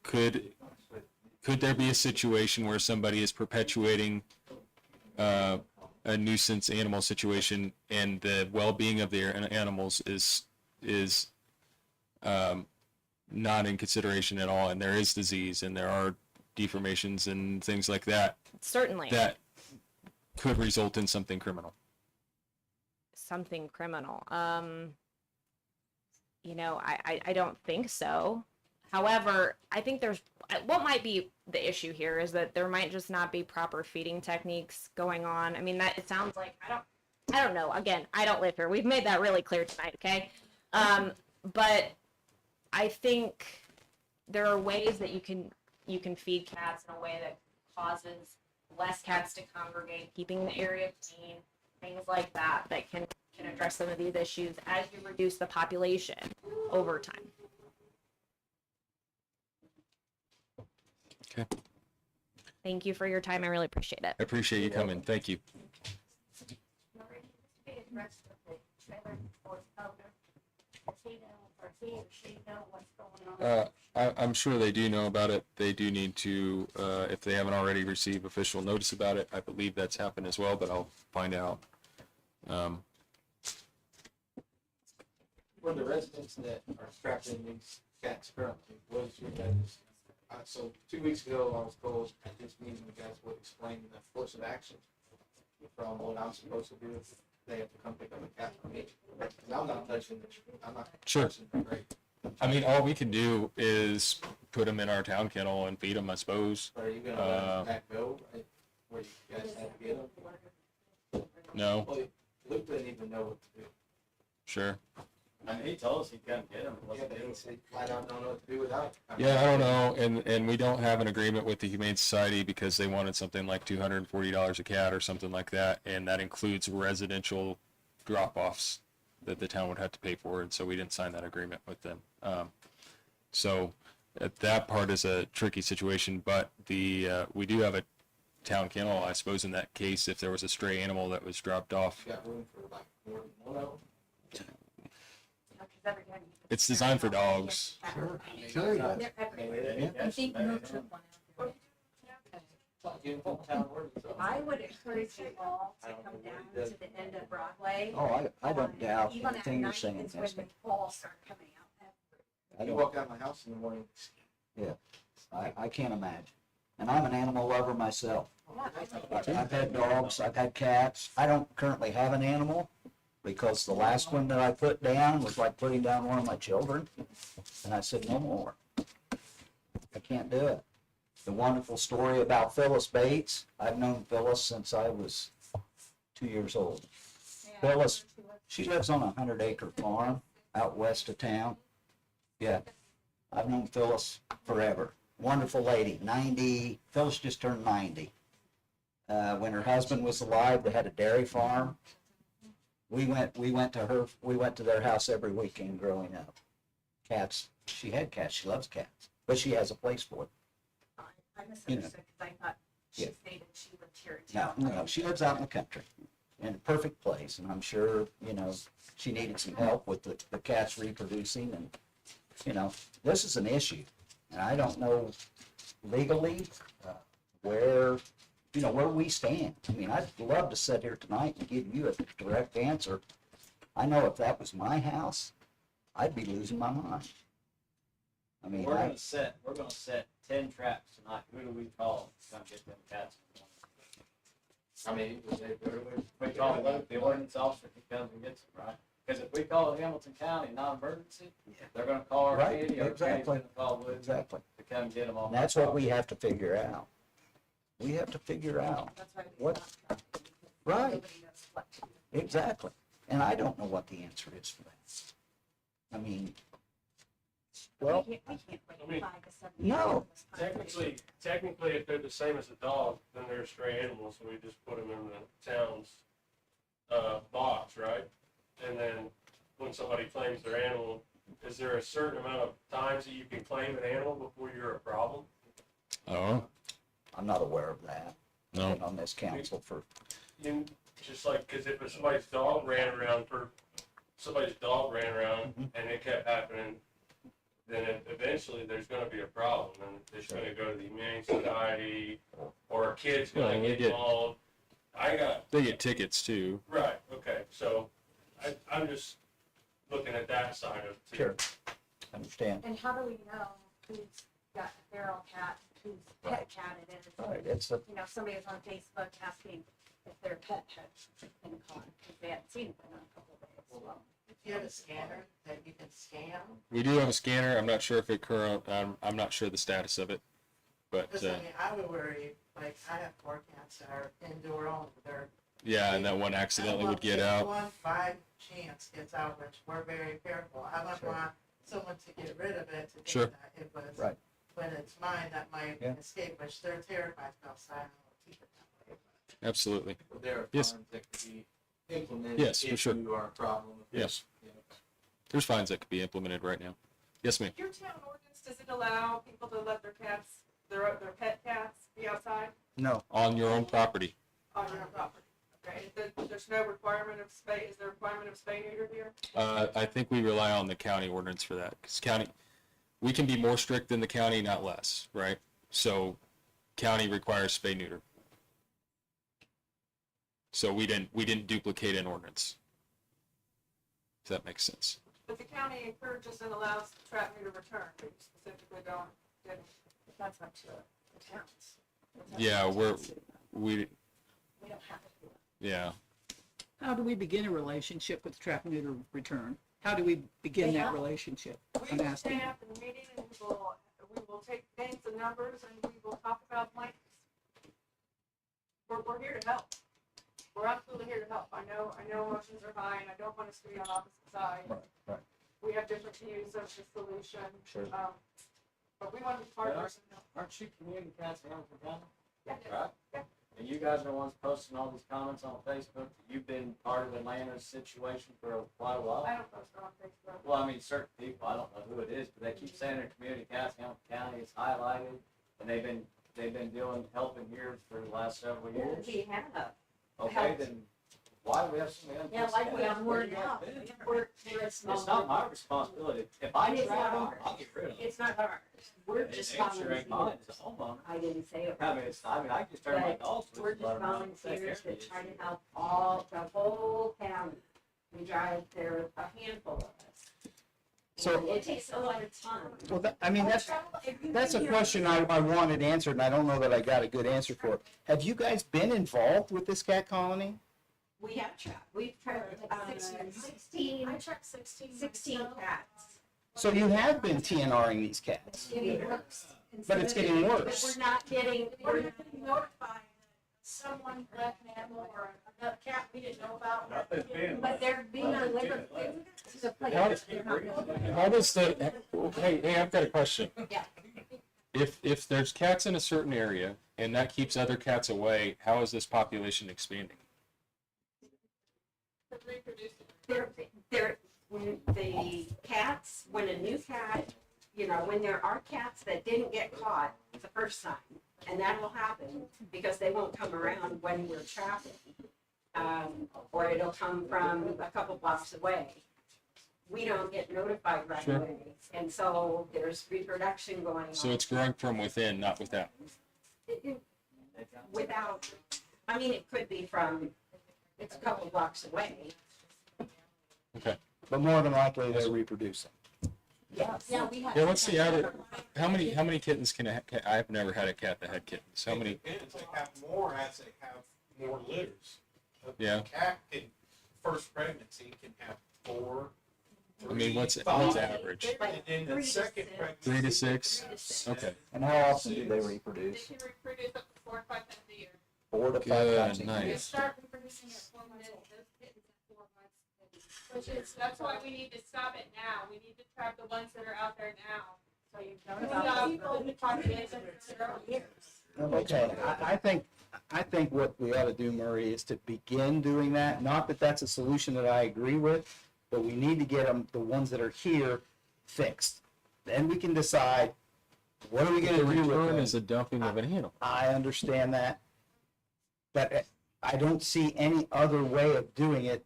A: Could there be a situation where somebody is perpetuating a nuisance animal situation, and the well-being of their animals is not in consideration at all, and there is disease and there are deformations and things like that
Q: Certainly,
A: that could result in something criminal?
Q: something criminal. I don't think so. However, I think there's what might be the issue here is that there might just not be proper feeding techniques going on. I mean, that it sounds like I don't know. Again, I don't live here. We've made that really clear tonight, okay? But I think there are ways that you can feed cats in a way that causes less cats to congregate, keeping the area clean, things like that can address some of these issues as you reduce the population over time.
A: Okay.
Q: Thank you for your time. I really appreciate it.
A: I appreciate you coming. Thank you. I'm sure they do know about it. They do need to, if they haven't already received official notice about it. I believe that's happened as well, but I'll find out.
D: For the residents that are trapped in these cats currently, what is your guys'? So 2 weeks ago, I was told at this meeting, you guys would explain the course of action from what I'm supposed to do if they have to come pick up a cat from me. Because I'm not touching it. I'm not
A: Sure.
D: touching it, right?
A: I mean, all we can do is put them in our town kennel and feed them, I suppose.
D: But are you gonna let that go, right, where you guys have to get them?
A: No,
D: Well, Luke didn't even know what to do.
A: sure.
N: I mean, he told us he'd come get them.
F: Yeah, but he said flat out don't know what to do without it.
A: Yeah, I don't know, and we don't have an agreement with the Humane Society because they wanted something like $240 a cat or something like that, and that includes residential drop-offs that the town would have to pay for, and so we didn't sign that agreement with them. So that part is a tricky situation, but we do have a town kennel, I suppose, in that case, if there was a stray animal that was dropped off.
F: Got room for like more than one of them.
A: It's designed for dogs.
F: Sure, sure. Yeah.
E: I think no took one out there. I would encourage you all to come down to the end of Broadway.
G: Oh, I don't doubt
E: Even at
G: anything you're
E: night
G: saying,
E: is when
G: Misty.
E: they all start coming out.
G: I
F: You
G: don't,
F: walk out of my house in the morning.
G: I can't imagine. And I'm an animal lover myself. I've had dogs, I've had cats. I don't currently have an animal because the last one that I put down was like putting down one of my children. And I said, no more. I can't do it. The wonderful story about Phyllis Bates. I've known Phyllis since I was 2 years old. Phyllis, she lives on a 100-acre farm out west of town. Yeah, I've known Phyllis forever. Wonderful lady, 90, Phyllis just turned 90. When her husband was alive, they had a dairy farm. We went to their house every weekend growing up. Cats, she had cats, she loves cats, but she has a place for them.
K: I misunderstood because I thought she
G: Yeah.
K: stated she lived here in
G: No,
K: town.
G: no, she lives out in the country, in a perfect place, and I'm sure, she needed some help with the cats reproducing, and, this is an issue. And I don't know legally where we stand. I mean, I'd love to sit here tonight and give you a direct answer. I know if that was my house, I'd be losing my mind. I mean,
N: We're gonna set 10 traps tonight. Who do we call to come get them cats? I mean, we call Luke, the ordinance officer, he comes and gets them, right? Because if we call it Hamilton County non-emergency, they're gonna call our
G: Right,
N: city, or the county's
G: exactly.
N: gonna call Luke
G: Exactly.
N: to come get them off.
G: And that's what we have to figure out. We have to figure out
K: That's why we
G: what,
K: stopped tracking.
G: right,
K: Nobody knows what to do.
G: exactly. And I don't know what the answer is for that. I mean, well,
K: We can't
H: I mean,
K: wait 5 to 7
G: no.
K: years.
H: Technically, if they're the same as a dog, then they're stray animals, so we just put them in the town's, box, right? And then when somebody claims their animal, is there a certain amount of times that you can claim an animal before you're a problem?
A: Oh,
G: I'm not aware of that. I've
A: no.
G: been on this council for,
H: Just like, cause if somebody's dog ran around and it kept happening, then eventually there's gonna be a problem, and it's gonna go to the Humane Society, or a kid's
A: Well,
H: gonna
A: we
H: get
A: get-
H: involved.
A: They get tickets too.
H: Right, okay, so I'm just looking at that side of it.
G: sure, understand.
K: And how do we know who's got a feral cat, whose pet cat it is?
G: All right, it's a,
K: Somebody was on Facebook asking if their pet had been caught, because they hadn't seen it in a couple of days. Well,
P: If you have a scanner that you can scan,
A: We do have a scanner. I'm not sure if it I'm not sure the status of it, but
P: because I would worry, like, I have 4 cats that are indoor only, they're.
A: yeah, and that one accidentally would get out.
P: One 5 chance gets out, which we're very careful. I wouldn't want someone to get rid of it, to think
A: Sure.
P: that it was.
G: Right.
P: When it's mine, that might
G: Yeah.
P: escape, which they're terrified of, so I don't keep it that way.
A: Absolutely.
F: Well, there are
A: Yes.
F: fines that could be implemented.
A: Yes, for
F: if
A: sure.
F: you are a problem. with
A: Yes.
F: this,
A: There's fines that could be implemented right now. Yes, ma'am.
J: Your town ordinance, does it allow people to let their cats, their pet cats be outside
G: no,
A: On your own property.
J: on your property? Okay, there's no requirement of spay, is there a requirement of spay neuter here?
A: I think we rely on the county ordinance for that, because we can be more strict than the county, not less, right? So county requires spay neuter. So we didn't duplicate an ordinance. If that makes sense.
J: But the county encourages and allows trap neuter return, but you specifically didn't.
K: That's up to the towns.
A: Yeah, we
K: We don't have to do it.
A: yeah.
R: How do we begin a relationship with trap neuter return? How do we begin that relationship?
K: We
R: I'm
K: will
R: asking.
K: stay after the meeting and we will take names and numbers and we will talk about lengths. We're here to help. We're absolutely here to help. I know emotions are high and I don't want us to be on opposite sides.
G: right.
K: we have different views of the solution.
N: Sure.
K: But we want to be partners.
N: Aren't you community cats in Hamilton County?
K: Yeah.
N: Right?
K: Yeah.
N: And you guys are the ones posting all these comments on Facebook. You've been part of Atlanta's situation for quite a while.
K: I don't post it on Facebook.
N: Well, I mean, certain people, I don't know who it is, but they keep saying they're community cats in Hamilton County. It's highlighted, and they've been helping here for the last several years.
I: We have.
N: Okay, then why do we have so many?
I: Yeah, like we have
N: Where
I: word
N: do you have
I: out.
N: been?
I: It's
N: It's not my responsibility. If I
I: It is
N: try,
I: not
N: I'll
I: ours.
N: get rid of them.
I: It's not ours. We're
N: It
I: just
N: sure ain't mine,
I: volunteers.
N: it's a homeowner.
I: I didn't say it.
N: I mean, I just turn my
I: But
N: dogs loose.
I: we're
N: and
I: just
N: let 'em run and take
I: volunteers
N: care of
I: that
N: it.
I: try to help the whole county. We drive there, a handful of us.
F: So-
I: And it takes a lot of time.
F: Well, I mean, that's a question I wanted answered, and I don't know that I got a good answer for it. Have you guys been involved with this cat colony?
I: We have tracked, we've tracked, 16,
K: I tracked 16.
I: 16
K: myself.
I: cats.
F: So you have been TNRing these cats,
I: Getting worse.
F: but it's getting
I: But
F: worse.
I: we're not getting,
K: We're not getting notified that someone left an animal or another cat we didn't know about.
I: but they're being delivered to the place. They're not going.
A: How does the, hey, I've got a question.
I: Yeah.
A: If there's cats in a certain area and that keeps other cats away, how is this population expanding?
I: They're, when the cats, when a new cat, when there are cats that didn't get caught the first time, and that'll happen because they won't come around when we're trapping. Or it'll come from a couple blocks away. We don't get notified right
A: Sure.
I: away. And so there's reproduction going on.
A: So it's growing from within, not without.
I: Without, I mean, it could be from, it's a couple blocks away.
A: Okay.
F: But more than likely, they're reproducing.
I: Yes.
O: Yeah, we have.
A: Yeah, what's the average, how many kittens can I've never had a cat that had kittens. How many?
L: Depends, they have more as they have more litters.
A: Yeah.
L: A cat can, first pregnancy can have 4.
A: I mean, what's
L: 5,
A: average?
L: And then the second pregnancy.
A: 3 to 6? Okay.
G: And how often do they reproduce?
K: They can reproduce up to 4 or 5 times a year.
G: 4 to 5
A: Good,
G: times a year.
K: They
A: nice.
K: start reproducing at 4 months old. Those kittens at 4 months. Which is, that's why we need to stop it now. We need to trap the ones that are out there now. So you don't stop people in the population for several years.
F: Okay, I think what we ought to do, Murray, is to begin doing that. Not that that's a solution that I agree with, but we need to get them, the ones that are here, fixed. Then we can decide, what are we gonna
A: The
F: do with
A: return
F: them?
A: is a dumping of an animal.
F: I understand that. But I don't see any other way of doing it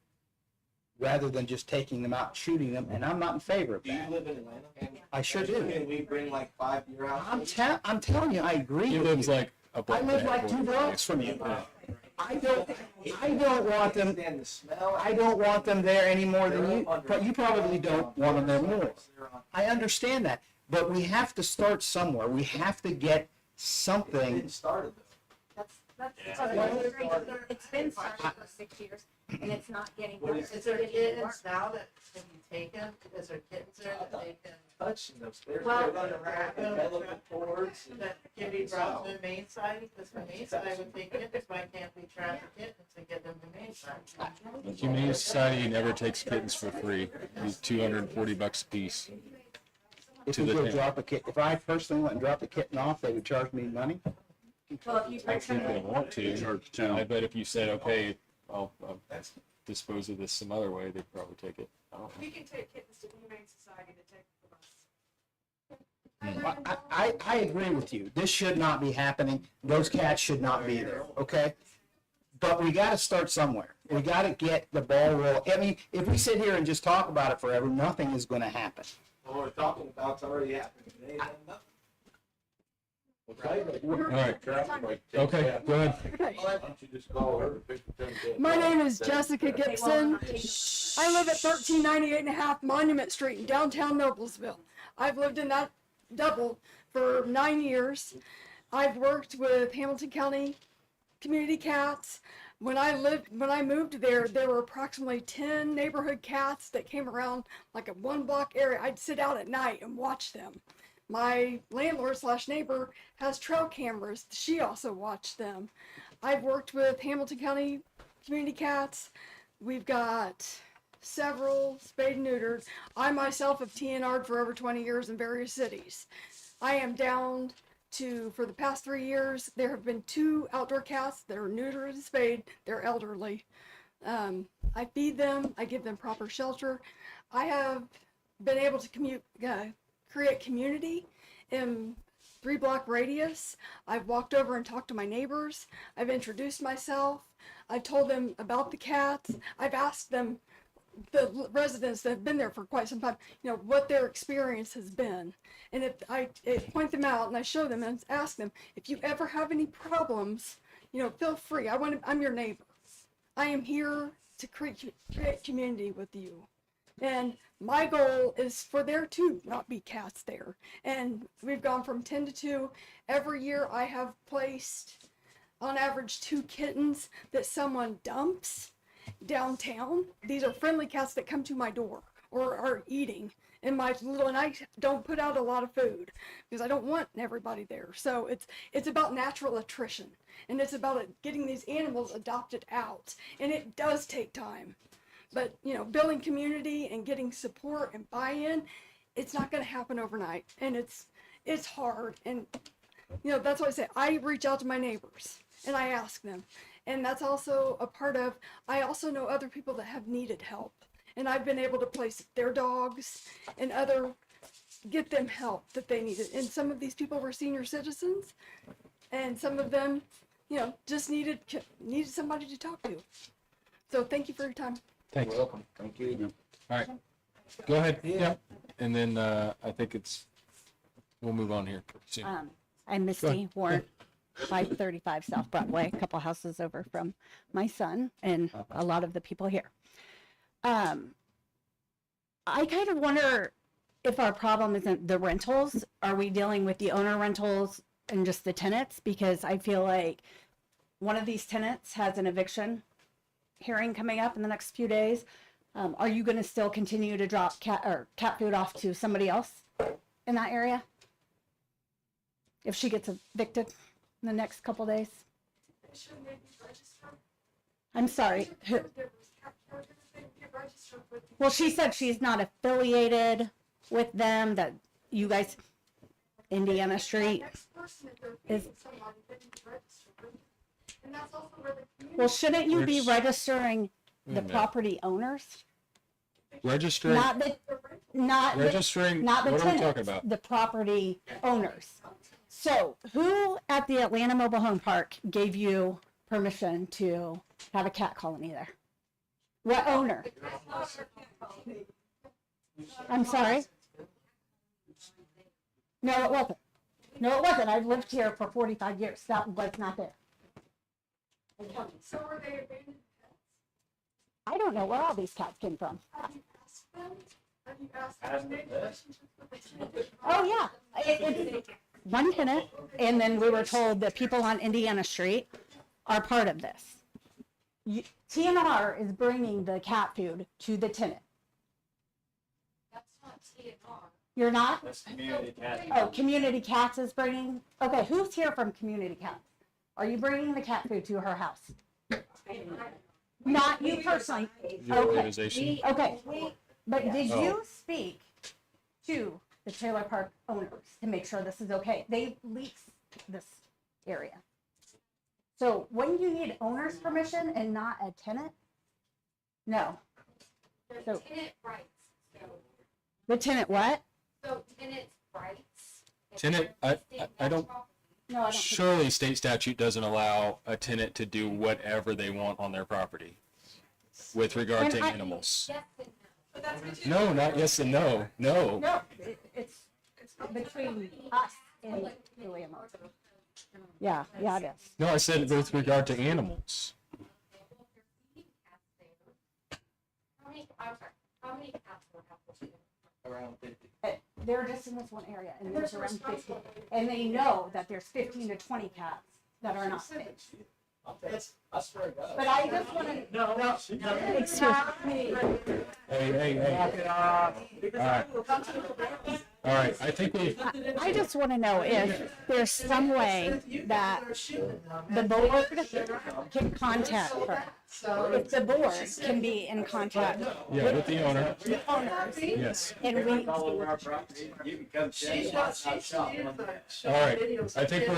F: rather than just taking them out and shooting them, and I'm not in favor of
M: Do you
F: that.
M: live in Atlanta?
F: I sure do.
M: Can we bring like 5 deer out?
F: I'm telling you, I agree
A: He
F: with
A: lives
F: you.
A: like a block
F: I
A: and
F: live
A: a half
F: like 2
A: away.
F: blocks from you.
A: Yeah.
F: I don't want them,
M: Understand the smell.
F: I don't want them there any more than you, but you probably don't want them there more. I understand that, but we have to start somewhere. We have to get something.
M: It started though.
E: It's been started for 6 years, and it's not getting
M: What
E: worse.
M: is
E: It's getting
P: kittens
E: worse.
P: now that can you take them? Is there kittens there that they can,
M: Touching those. They're
E: Well-
M: running around developing cords.
P: that can be brought to Main side? Because for Main side would take kittens, why can't we trap the kittens and get them to Main side?
A: The Humane Society never takes kittens for free. It's $240 a piece.
F: If
A: To
F: we
A: the
F: go
A: town.
F: drop a kitten, if I personally went and dropped a kitten off, they would charge me money?
E: Well, if you
A: I think they want to. I bet if you said, okay, I'll dispose of this some other way, they'd probably take it. I don't know.
K: We can take kittens to the Humane Society to take from us.
F: I agree with you. This should not be happening. Those cats should not be there, okay? But we gotta start somewhere. We gotta get the ball rolling. I mean, if we sit here and just talk about it forever, nothing is gonna happen.
M: What we're talking about's already happening. They ain't done nothing.
A: All right. Okay, go ahead.
D: Why don't you just call her to pick the 10
S: My name is Jessica Gibson. I live at 1398 and a half Monument Street in downtown Noblesville. I've lived in that double for 9 years. I've worked with Hamilton County Community Cats. When I moved there, there were approximately 10 neighborhood cats that came around like a 1 block area. I'd sit out at night and watch them. My landlord/neighbor has trail cameras. She also watched them. I've worked with Hamilton County Community Cats. We've got several spayed and neutered. I myself have TNR'd for over 20 years in various cities. I am down to, for the past 3 years, there have been 2 outdoor cats that are neutered and spayed. They're elderly. I feed them, I give them proper shelter. I have been able to create community in 3-block radius. I've walked over and talked to my neighbors. I've introduced myself. I've told them about the cats. I've asked them, the residents that have been there for quite some time, what their experience has been. And if I point them out and I show them and ask them, if you ever have any problems, feel free. I'm your neighbor. I am here to create community with you. And my goal is for there to not be cats there. And we've gone from 10 to 2. Every year I have placed, on average, 2 kittens that someone dumps downtown. These are friendly cats that come to my door or are eating. And I don't put out a lot of food because I don't want everybody there. So it's about natural attrition, and it's about getting these animals adopted out. And it does take time. But, building community and getting support and buy-in, it's not going to happen overnight. And it's hard. And, that's why I say I reach out to my neighbors and I ask them. And that's also a part of, I also know other people that have needed help. And I've been able to place their dogs and get them help that they needed. And some of these people were senior citizens, and some of them, just needed somebody to talk to. So thank you for your time.
A: Thanks.
G: You're welcome. Thank you.
A: All right, go ahead. Yep. And then I think we'll move on here soon.
T: I'm Misty
A: ahead.
T: Warren, 535 South Broadway, a couple houses over from my son and a lot of the people here. I kind of wonder if our problem isn't the rentals. Are we dealing with the owner rentals and just the tenants? Because I feel like one of these tenants has an eviction hearing coming up in the next few days. Are you going to still continue to drop cat food off to somebody else in that area if she gets evicted in the next couple days?
S: Shouldn't they be registered?
T: I'm sorry.
S: Caregivers get registered with the-
T: Well, she said she's not affiliated with them, that you guys, Indiana Street.
S: Next person, if they're
T: is-
S: feeding somebody, they need to register with them. And that's also where the community.
T: Well, shouldn't you be
A: There's-
T: registering
A: Wait a
T: the
A: minute.
T: property owners?
A: Registering,
T: Not the
A: registering,
T: not the
A: what are we talking
T: tenants,
A: about?
T: the property owners. So who at the Atlanta Mobile Home Park gave you permission to have a cat colony there? What owner? I'm sorry? No, it wasn't. No, it wasn't. I've lived here for 45 years. That was not there.
S: So were they abandoned pets?
T: I don't know where all these cats came from.
S: Have you asked them? Have you asked them to make relationships with the tenants?
T: Oh, yeah. It's one tenant, and then we were told that people on Indiana Street are part of this. TNR is bringing the cat food to the tenant.
E: That's not TNR.
T: You're not?
N: That's community cat.
T: Oh, Community Cats is bringing? Okay, who's here from Community Cats? Are you bringing the cat food to her house? Not you personally.
A: The organization.
T: Okay, but did
A: Oh.
T: you speak to the trailer park owners to make sure this is okay? They lease this area. So wouldn't you need owner's permission and not a tenant? No.
E: The
T: So-
E: tenant rights,
T: The tenant what?
E: so tenant's rights.
A: Tenant, I don't,
T: No, I don't. think-
A: surely state statute doesn't allow a tenant to do whatever they want on their property with regard
T: And
A: to
T: I-
A: animals.
E: Yes and
A: No, not yes and no, no.
T: No, it's between us and the landlord. Yeah, yeah, it is.
A: No, I said with regard to animals.
E: how many cats would have to?
G: Around 50.
T: They're just in this one area, and there's around 50. And they know that there's 15 to 20 cats that are not fixed.
N: I swear to God.
T: But I just want to.
N: No.
T: Excuse me.
A: Hey, hey, hey. All right. All right, I think we,
T: I just want to know if there's some way that the board can contact her. If the board can be in contact
A: yeah, with the owner,
T: with the owners.
A: yes.
T: And we,
N: All our property, you can come check it out.
A: All right, I think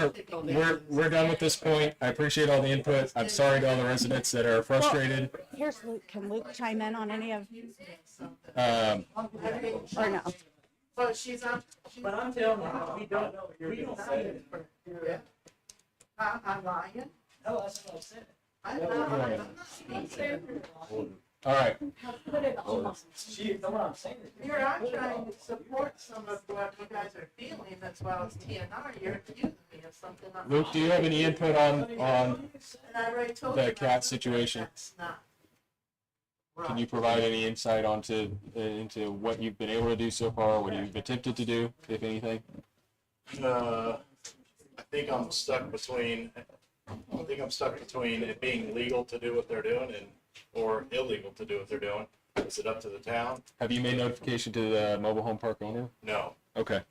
A: we're done with this point. I appreciate all the input. I'm sorry to all the residents that are frustrated.
T: here's Luke. Can Luke chime in on any of,
P: Or
T: no?
P: But she's on.
N: But I'm telling you, we don't know what you're gonna say.
P: I'm lying.
N: No, that's what I'm saying.
A: All right,
T: Put it on.
N: She, know what I'm saying?
P: Here, I'm trying to support some of what you guys are feeling as well as TNR. You're accusing me of something. I'm
A: Luke, do you have any input on
P: And I already told
A: the
P: you
A: cat situation?
P: that's not
A: Can you provide any insight into what you've been able to do so far, what you've attempted to do, if anything?
U: I think I'm stuck between it being legal to do what they're doing or illegal to do what they're doing. Is it up to the town?
A: Have you made notification to the mobile home park owner?
U: No.
A: Okay,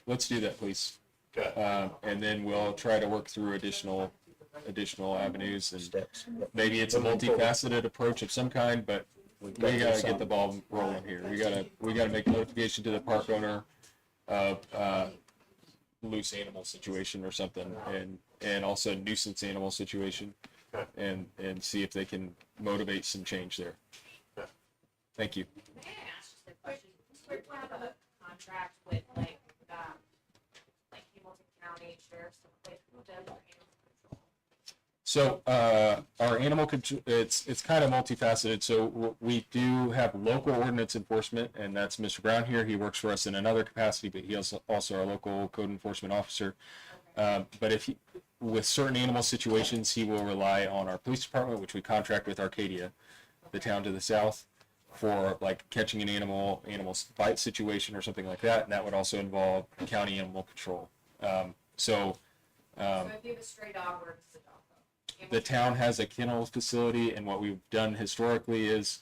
A: let's do that, please.
U: Okay.
A: And then we'll try to work through additional avenues and maybe it's a multifaceted approach of some kind, but we gotta get the ball rolling here. We gotta make notification to the park owner of loose animal situation or something, and also nuisance animal situation, and see if they can motivate some change there. Thank you.
Q: May I ask just a question? We have a contract with like Hamilton County Sheriff's, like, who does our animal control?
A: So our animal control, it's kind of multifaceted. So we do have local ordinance enforcement, and that's Mr. Brown here. He works for us in another capacity, but he is also our local code enforcement officer. But with certain animal situations, he will rely on our police department, which we contract with Arcadia, the town to the south, for like catching an animal bite situation or something like that, and that would also involve county animal control. So
E: if you have a stray dog, where does the dog go?
A: the town has a kennel facility, and what we've done historically is,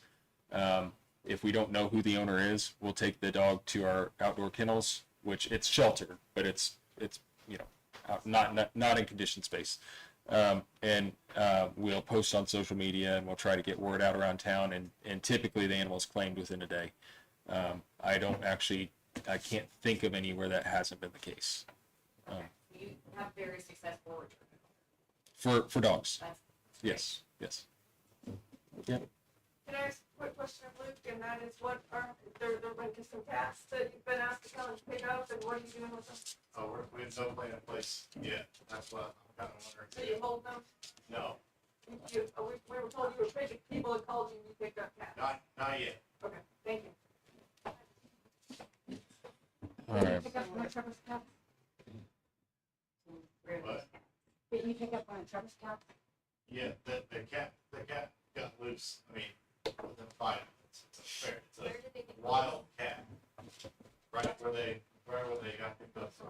A: if we don't know who the owner is, we'll take the dog to our outdoor kennels, which it's shelter, but it's not in conditioned space. We'll post on social media, and we'll try to get word out around town, and typically the animal is claimed within a day. I can't think of anywhere that hasn't been the case.
E: You have very successful return.
A: For dogs. Yes. Yeah.
J: Can I ask a quick question of Luke, and that is what are, there been some cats that you've been asked to come and pick up, and what are you doing with them?
U: Oh, we have no plan in place yet. That's what I'm kind of wondering.
J: So you hold them?
U: No,
J: We were told you were picking, people had called you and you picked up cats.
U: not yet.
J: Okay, thank you.
A: All right.
T: Pick up one of Trevor's cats?
U: What?
T: Didn't you pick up one of Trevor's cats?
U: Yeah, the cat got loose. I mean, within 5 minutes. It's a wild cat. Right wherever they got picked up from.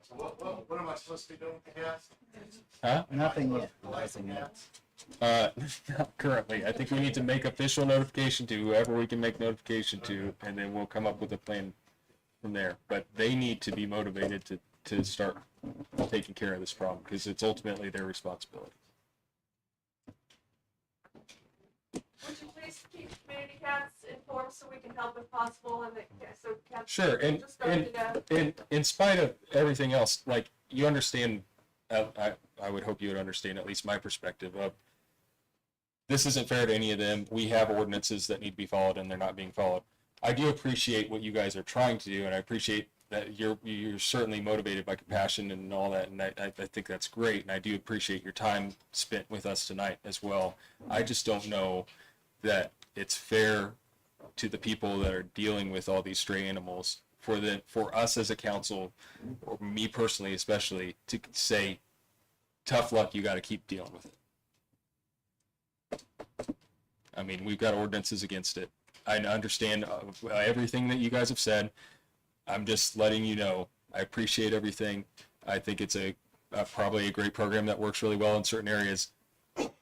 U: So what am I supposed to be doing with the cats?
A: Huh?
F: Nothing yet.
U: Nothing yet.
A: Not currently. I think we need to make official notification to whoever we can make notification to, and then we'll come up with a plan from there. But they need to be motivated to start taking care of this problem, because it's ultimately their responsibility.
J: Would you please keep community cats informed so we can help if possible, and so cats.
A: Sure, and
J: just starting to death?
A: in spite of everything else, like, you understand, I would hope you would understand at least my perspective of, this isn't fair to any of them. We have ordinances that need to be followed, and they're not being followed. I do appreciate what you guys are trying to do, and I appreciate that you're certainly motivated by compassion and all that, and I think that's great, and I do appreciate your time spent with us tonight as well. I just don't know that it's fair to the people that are dealing with all these stray animals for us as a council, or me personally especially, to say, tough luck, you got to keep dealing with it. I mean, we've got ordinances against it. I understand everything that you guys have said. I'm just letting you know, I appreciate everything. I think it's probably a great program that works really well in certain areas,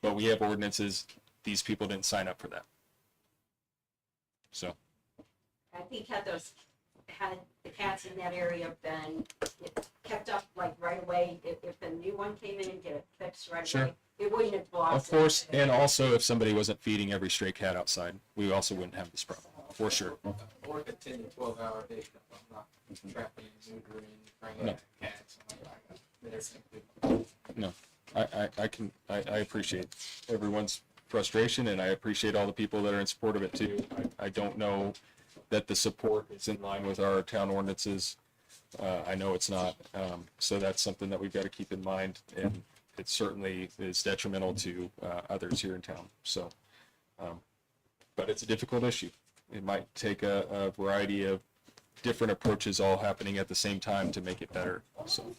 A: but we have ordinances. These people didn't sign up for that. So.
I: I think had the cats in that area been kept up like right away, if a new one came in and get it fixed right
A: Sure.
I: away, it wouldn't have blossomed.
A: Of course, and also if somebody wasn't feeding every stray cat outside, we also wouldn't have this problem, for sure.
L: I work a 10 to 12 hour day. I'm not trapping and neutering, bringing
A: No.
L: out cats. I'm like,
A: No, I appreciate everyone's frustration, and I appreciate all the people that are in support of it too. I don't know that the support is in line with our town ordinances. I know it's not, so that's something that we've got to keep in mind, and it certainly is detrimental to others here in town. So, but it's a difficult issue. It might take a variety of different approaches all happening at the same time to make it better. So.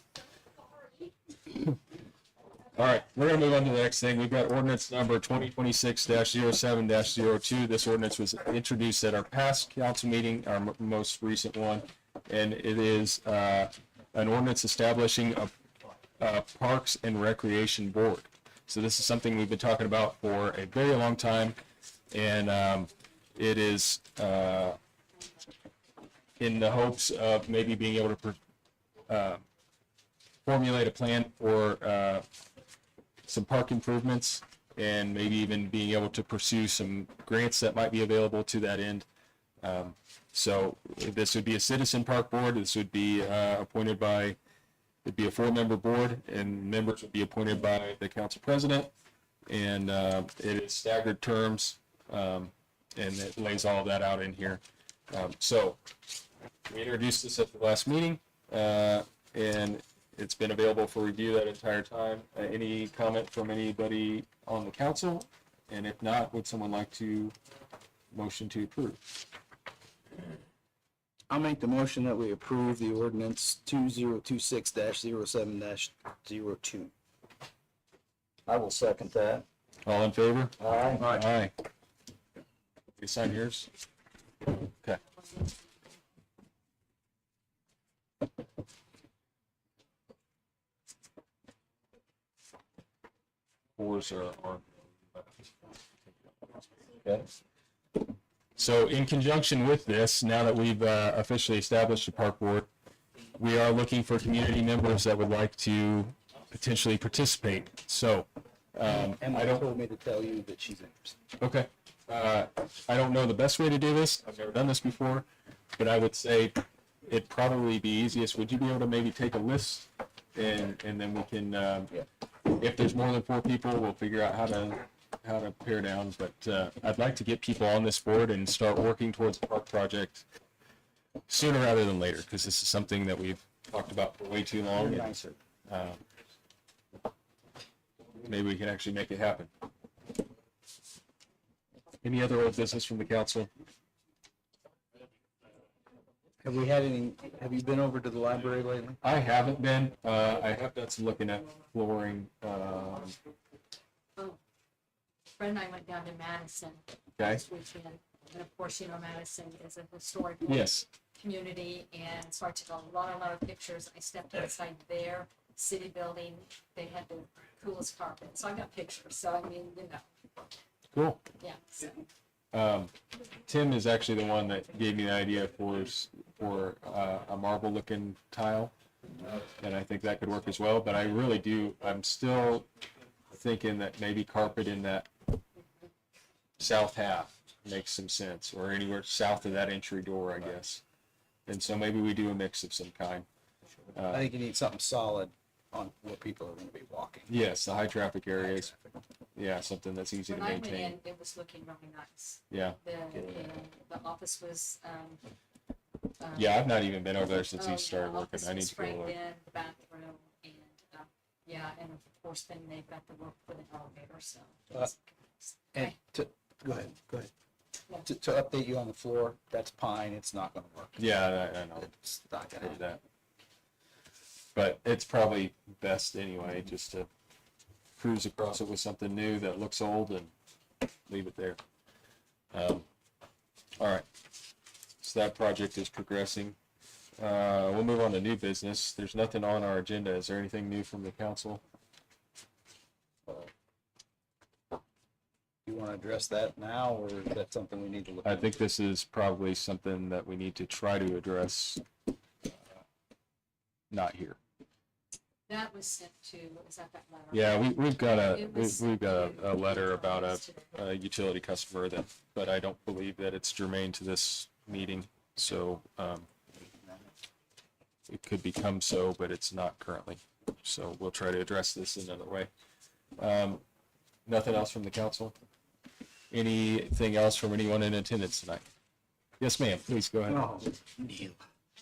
A: All right, we're gonna move on to the next thing. We've got ordinance number 2026-07-02. This ordinance was introduced at our past council meeting, our most recent one, and it is an ordinance establishing a Parks and Recreation Board. So this is something we've been talking about for a very long time, and it is in the hopes of maybe being able to formulate a plan for some park improvements, and maybe even being able to pursue some grants that might be available to that end. So this would be a citizen park board. This would be appointed by, it'd be a 4-member board, and members would be appointed by the council president. And it is staggered terms, and it lays all of that out in here. So we introduced this at the last meeting, and it's been available for review that entire time. Any comment from anybody on the council? And if not, would someone like to motion to approve?
F: I'll make the motion that we approve the ordinance 2026-07-02.
G: I will second that.
A: All in favor?
G: Aye.
A: Aye. You sign yours? Okay. Fours are. Okay. So in conjunction with this, now that we've officially established a park board, we are looking for community members that would like to potentially participate. So,
F: Emily told me to tell you that she's interested.
A: okay. I don't know the best way to do this. I've never done this before, but I would say it'd probably be easiest. Would you be able to maybe take a list and then we can, if there's more than 4 people, we'll figure out how to pare down. But I'd like to get people on this board and start working towards a park project sooner rather than later, because this is something that we've talked about for way too long.
F: Nicer.
A: Maybe we can actually make it happen. Any other old business from the council?
F: Have you been over to the library lately?
A: I haven't been. I have done some looking at flooring.
E: Fred and I went down to Madison
A: Okay.
E: this weekend, and of course, you know, Madison is a historic
A: Yes.
E: community, and so I took a lot of pictures. I stepped inside their city building. They had the coolest carpet, so I got pictures. So I mean, you know,
A: Cool.
E: yeah. So.
A: Tim is actually the one that gave me the idea for a marble looking tile, and I think that could work as well. But I really do. I'm still thinking that maybe carpet in that south half makes some sense, or anywhere south of that entry door, I guess. And so maybe we do a mix of some kind.
F: I think you need something solid on where people are going to be walking.
A: Yes, the high traffic areas. Yeah, something that's easy to
E: When I went
A: maintain.
E: in, it was looking really nice.
A: Yeah.
E: The office was.
A: Yeah, I've not even been over there since
E: oh,
A: he started
E: the
A: working.
E: office
A: I need
E: was
A: to go
E: framed
A: look.
E: in, the bathroom, and yeah, and of course, then they've got the work for the elevator. So.
F: And go ahead.
E: Yeah.
F: To update you on the floor, that's pine. It's not going to work.
A: Yeah, I know.
F: It's not going
A: Heard
F: to.
A: that. But it's probably best anyway, just to cruise across it with something new that looks old and leave it there. All right. So that project is progressing. We'll move on to new business. There's nothing on our agenda. Is there anything new from the council?
F: You want to address that now, or is that something we need to look
A: I
F: at?
A: think this is probably something that we need to try to address, not here.
E: That was sent to, what was that letter?
A: Yeah, we've got
E: It was
A: we've got
E: sent
A: a letter
E: to
A: about
E: us today.
A: a utility customer that, but I don't believe that it's germane to this meeting. So, it could become so, but it's not currently. So we'll try to address this another way. Nothing else from the council? Anything else from anyone in attendance tonight? Yes, ma'am, please go ahead.
F: Oh, Neil.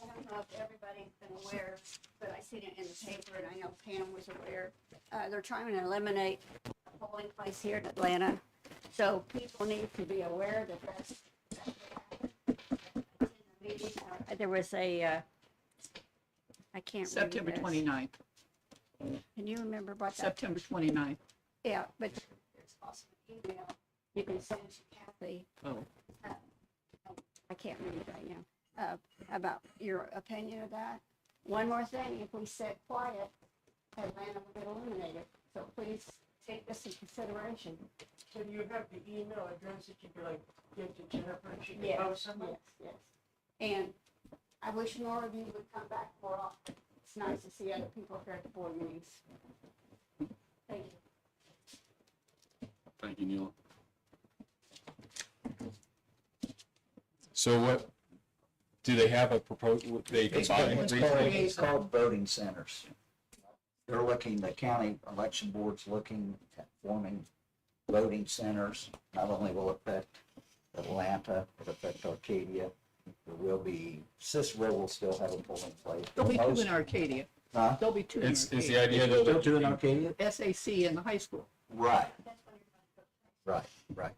O: I don't know if everybody's been aware, but I seen it in the paper and I know Pam was aware. They're trying to eliminate a polling place here in Atlanta. So people need to be aware that that's there was a, I can't read
R: September
O: this.
R: 29th,
O: Can you remember what that?
R: September 29th.
O: Yeah, but there's also an email you can send to Kathy.
R: Oh.
O: I can't read it right now, about your opinion of that. One more thing, if we sit quiet, Atlanta will get eliminated, so please take this in consideration.
C: Can you have the email address that you could like give to Jennifer and she can
O: Yes,
C: post something?
O: yes, yes. And I wish more of you would come back more often. It's nice to see other people here at the board meetings. Thank you.
A: Thank you, Neil. So what, do they have a proposal, they combine?
G: It's called voting centers. They're looking, the county election board's looking at forming voting centers. Not only will it affect Atlanta, it'll affect Arcadia. There will be, Cicero will still have a polling place.
R: There'll be two
G: Most-
R: in Arcadia.
G: Huh?
R: There'll be two in
A: It's the
R: Arcadia.
A: idea that.
G: Still two in Arcadia?
R: SAC in the high school.
G: Right. Right, right.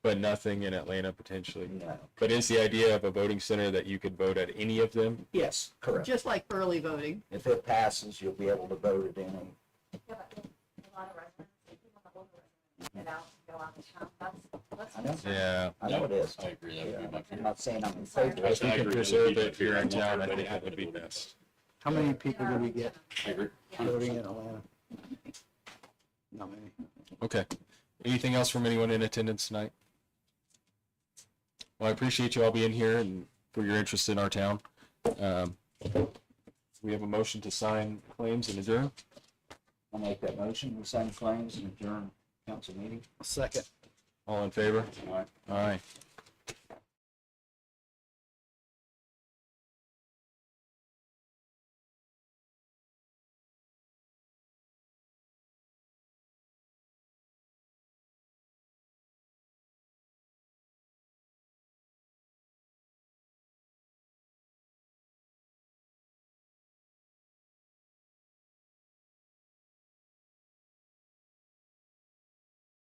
A: But nothing in Atlanta potentially.
G: No.
A: But is the idea of a voting center that you could vote at any of them?
R: Yes,
G: Correct.
R: just like early voting.
G: If it passes, you'll be able to vote at any.
E: A lot of residents, people that older residents get out, go out of town,
G: I know.
A: Yeah.
G: I know it is.
U: I agree, that would be my
G: I'm not saying I'm in favor of
A: If
G: it.
A: we can preserve it here in town, I think that would be best.
F: How many people do we get
U: I agree.
F: voting in Atlanta? Not many.
A: Okay. Anything else from anyone in attendance tonight? Well, I appreciate you all being here and for your interest in our town. We have a motion to sign claims and adjourn.
G: I'll make that motion. We sign claims and adjourn council meeting.
F: Second.
A: All in favor?
G: All right.
A: All right.